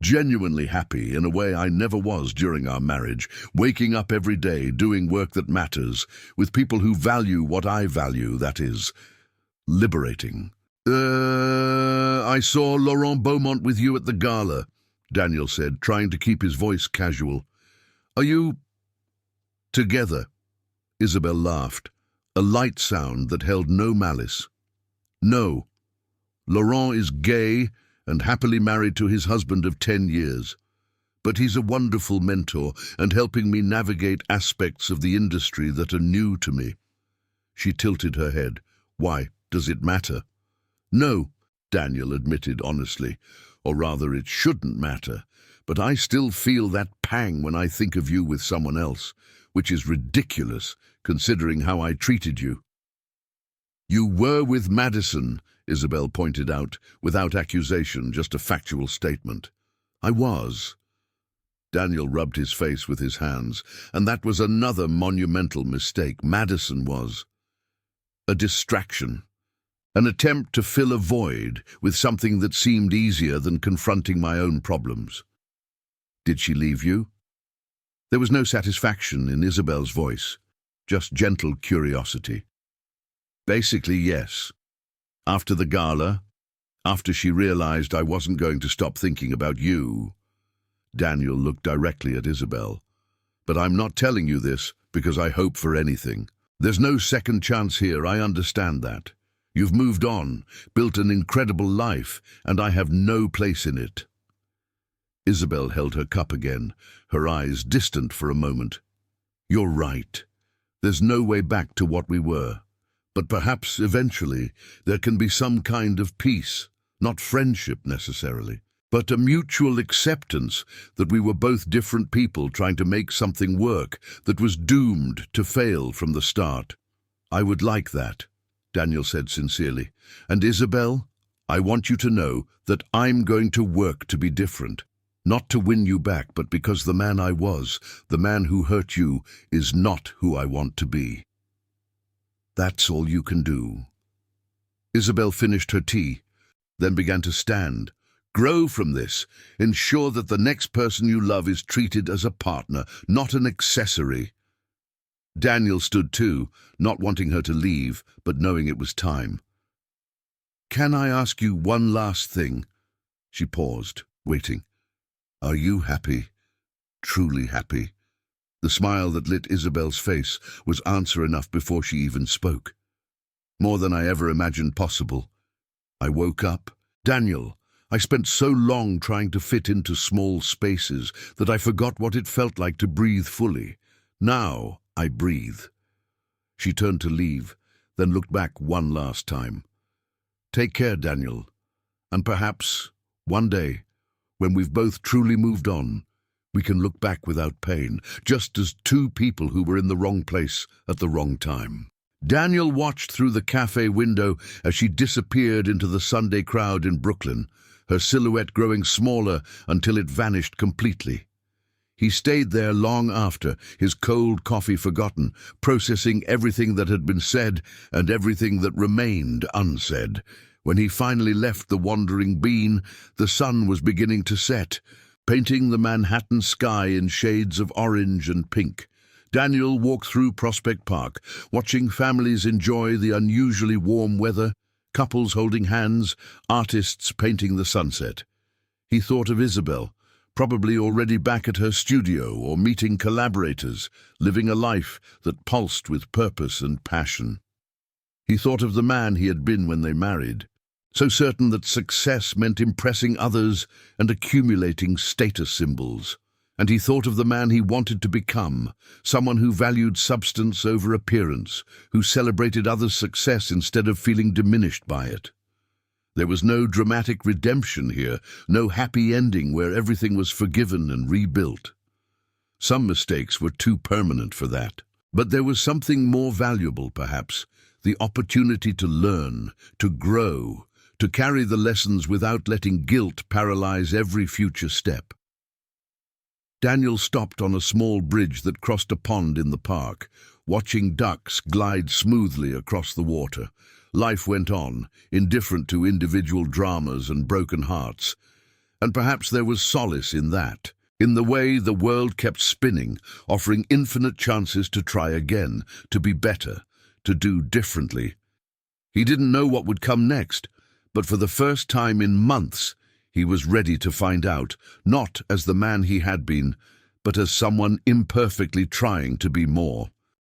Genuinely happy in a way I never was during our marriage, waking up every day, doing work that matters, with people who value what I value, that is, liberating. I saw Laurent Beaumont with you at the gala, Daniel said, trying to keep his voice casual. Are you together? Isabel laughed, a light sound that held no malice. No. Laurent is gay and happily married to his husband of 10 years. But he's a wonderful mentor and helping me navigate aspects of the industry that are new to me." She tilted her head. "Why, does it matter?" "No," Daniel admitted honestly, "or rather it shouldn't matter, but I still feel that pang when I think of you with someone else, which is ridiculous considering how I treated you." "You were with Madison," Isabel pointed out, without accusation, just a factual statement. "I was." Daniel rubbed his face with his hands, and that was another monumental mistake. Madison was a distraction, an attempt to fill a void with something that seemed easier than confronting my own problems. "Did she leave you?" There was no satisfaction in Isabel's voice, just gentle curiosity. "Basically, yes. After the gala, after she realized I wasn't going to stop thinking about you." Daniel looked directly at Isabel. "But I'm not telling you this because I hope for anything. There's no second chance here, I understand that. You've moved on, built an incredible life, and I have no place in it." Isabel held her cup again, her eyes distant for a moment. "You're right. There's no way back to what we were. But perhaps, eventually, there can be some kind of peace, not friendship necessarily, but a mutual acceptance that we were both different people trying to make something work that was doomed to fail from the start." "I would like that," Daniel said sincerely. "And Isabel, I want you to know that I'm going to work to be different. Not to win you back, but because the man I was, the man who hurt you, is not who I want to be. That's all you can do." Isabel finished her tea, then began to stand. "Grow from this. Ensure that the next person you love is treated as a partner, not an accessory." Daniel stood too, not wanting her to leave, but knowing it was time. "Can I ask you one last thing?" She paused, waiting. "Are you happy? Truly happy?" The smile that lit Isabel's face was answer enough before she even spoke. "More than I ever imagined possible. I woke up. Daniel, I spent so long trying to fit into small spaces that I forgot what it felt like to breathe fully. Now I breathe." She turned to leave, then looked back one last time. "Take care, Daniel. And perhaps, one day, when we've both truly moved on, we can look back without pain, just as two people who were in the wrong place at the wrong time." Daniel watched through the cafe window as she disappeared into the Sunday crowd in Brooklyn, her silhouette growing smaller until it vanished completely. He stayed there long after, his cold coffee forgotten, processing everything that had been said and everything that remained unsaid. When he finally left the wandering bean, the sun was beginning to set, painting the Manhattan sky in shades of orange and pink. Daniel walked through Prospect Park, watching families enjoy the unusually warm weather, couples holding hands, artists painting the sunset. He thought of Isabel, probably already back at her studio or meeting collaborators, living a life that pulsed with purpose and passion. He thought of the man he had been when they married, so certain that success meant impressing others and accumulating status symbols. And he thought of the man he wanted to become, someone who valued substance over appearance, who celebrated others' success instead of feeling diminished by it. There was no dramatic redemption here, no happy ending where everything was forgiven and rebuilt. Some mistakes were too permanent for that. But there was something more valuable, perhaps, the opportunity to learn, to grow, to carry the lessons without letting guilt paralyze every future step. Daniel stopped on a small bridge that crossed a pond in the park, watching ducks glide smoothly across the water. Life went on, indifferent to individual dramas and broken hearts. And perhaps there was solace in that, in the way the world kept spinning, offering infinite chances to try again, to be better, to do differently. He didn't know what would come next, but for the first time in months, he was ready to find out, not as the man he had been, but as someone imperfectly trying to be more.